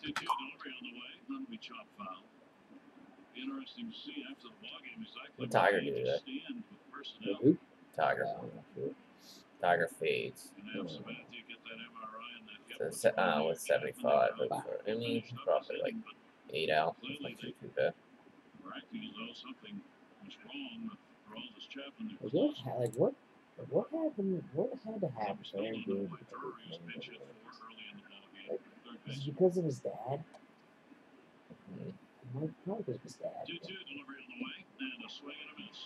2-2 delivery on the way. That'll be chop foul. Interesting to see after the ballgame exactly What Tiger where the do Yankees that? stand with personnel. Who? Tiger. I'm not sure. Tiger fades. And have Sabathia get that MRI and that hip So, with 75. But But for Emmy, probably like 8 out. It's not too bad. acting as though something was wrong with Aroldis Chapman. What happened? What had to happen for Aaron Boone to become a manager? Is it because of his dad? Probably because of his dad. 2-2 delivery on the way, and a swing and a miss.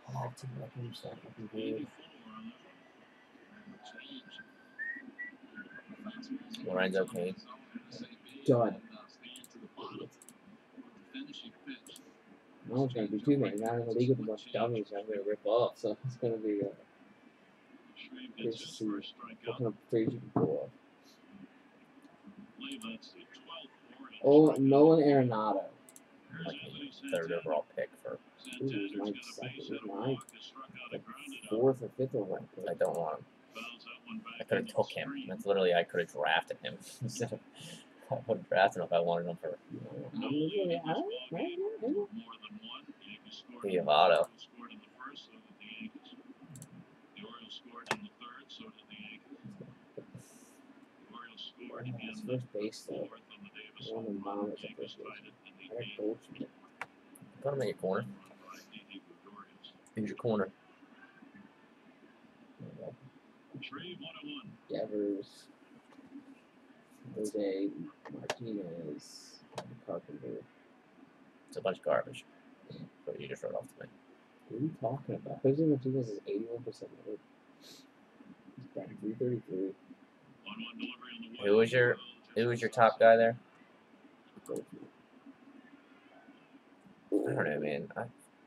I like to make him start looking good. 84 on that. Change. Lorenzo Kane. Done. Stand to the bottom. Finishing pitch. No one's gonna be too many. Not in the league with a bunch of dummies I'm gonna rip off, so it's gonna be Shreve curious gets to his see first what strikeout. kind of trades you can pull off. I believe that's the 12th Oh, Orioles. Nolan Arenado. Here's Like Anthony third Santana. overall pick for. Santander's got a Mike base second, hit, a Mike. walk, a struck out, a Like grounded out. 4th or 5th overall pick. I don't want him. Fouls that one back I could have into took the him. screen. That's literally I could have drafted him. Instead of I would have drafted him if I wanted him for No lead in this ballgame. More than one. The Yankees scored. Diavato. The Orioles scored in the first, so did the Yankees. The Orioles scored in the third, so did the Yankees. The Orioles scored in His first base the though. fourth on the Davis One of home the run. Mamas The at Yankees first base. tied it in I got the eighth. Goldschmidt. Put him in your corner. Use your corner. Devers, Jose Martinez, Carpenter. It's a bunch of garbage. But you just wrote off to me. What are you talking about? Jose Martinez is 81% load. He's batting 333. Who was your top guy there? I don't know, man.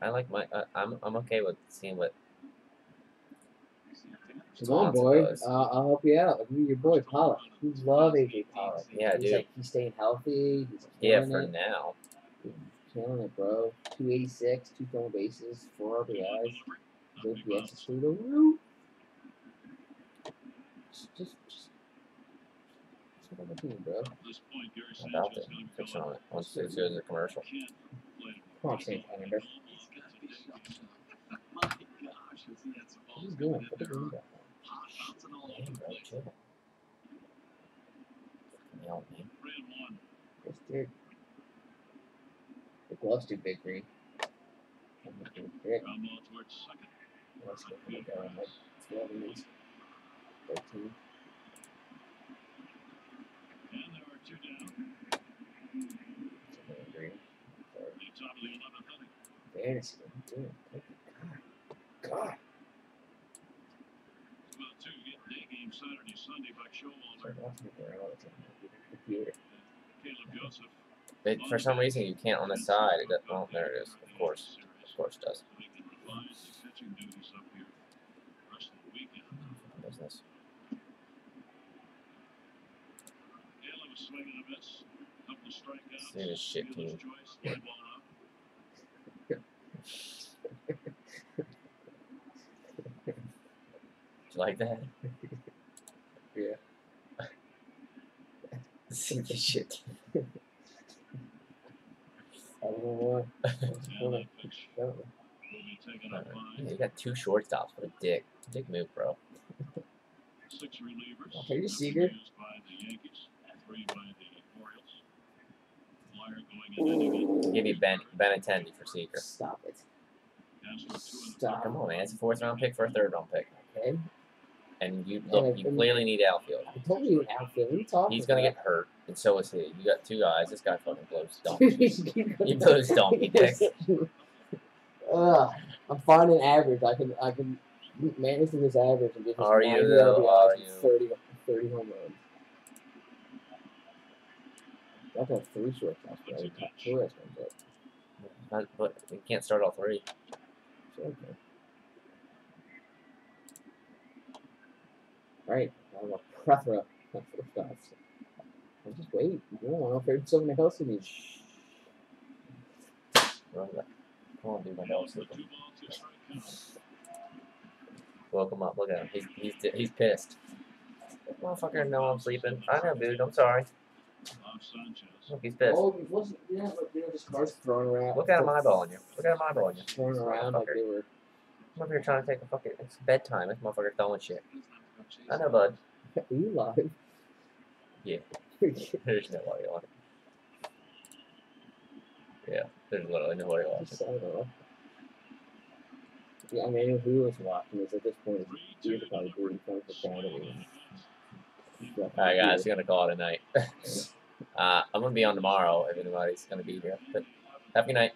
I like my. I'm okay with seeing what. Come on, boy. I'll help you out. I'll give you your boy Pollock. You love AJ Pollock. Yeah, he's dude. Like, he's staying healthy. He's For it. now. He's killing it, bro. 286, 2 stolen bases, 4 RBIs. His OPS is through the roof. Just put on the team, bro. About to fix it on it. Once it goes to commercial. Come on, St. Hander. What are you doing? Put the green back on. Damn, bro, chill. Yell at me. Yes, dude. The gloves too big, green. Great. Let's go for the guy on like 12 innings. 13. Green. Fantasy, what are you doing? God. For some reason, you can't on the side. Oh, there it is. Of course it does. Business. See this shit team. You like that? Yeah. See this shit. I don't know why. Yeah, you got 2 shortstops. What a dick. Dick move, bro. Are you Seager? Give me Benintendi for Seeker. Stop it. Stop. Come on, man. It's a 4th round pick for a 3rd round pick. Okay. And you clearly need outfield. I told you an outfield. What are you talking He's gonna about? get hurt, and so is he. You got 2 guys. This guy fucking blows donkeys. He blows donkey dicks. I'm finding average. I can manage to this average and get this Are you though? Are you? 30 home runs. I have 3 shortstops, but I would top 4 as one, But you can't start all 3. so okay. Right, I have a plethora of shortstops. I'll just wait. You don't want to trade someone else in these. Run that. Come on, dude. My dog's sleeping. Woke him up. Look at him. He's pissed. That motherfucker know I'm sleeping. I know, dude. I'm sorry. Look, he's pissed. Oh, it wasn't. Yeah, but just cards thrown around. Look at him eyeballing you. Look at him eyeballing you. Thrown around like they were. I'm over here trying to take a fucking. It's bedtime. This motherfucker throwing shit. I know, bud. Are you live? Yeah. There's no way on it. Yeah, there's literally no way on it. Yeah, I mean, who was watching this at this point? You're probably doing something for Saturday. Alright, guys, we're gonna call it a night. I'm gonna be on tomorrow if anybody's gonna be here. But have a good night.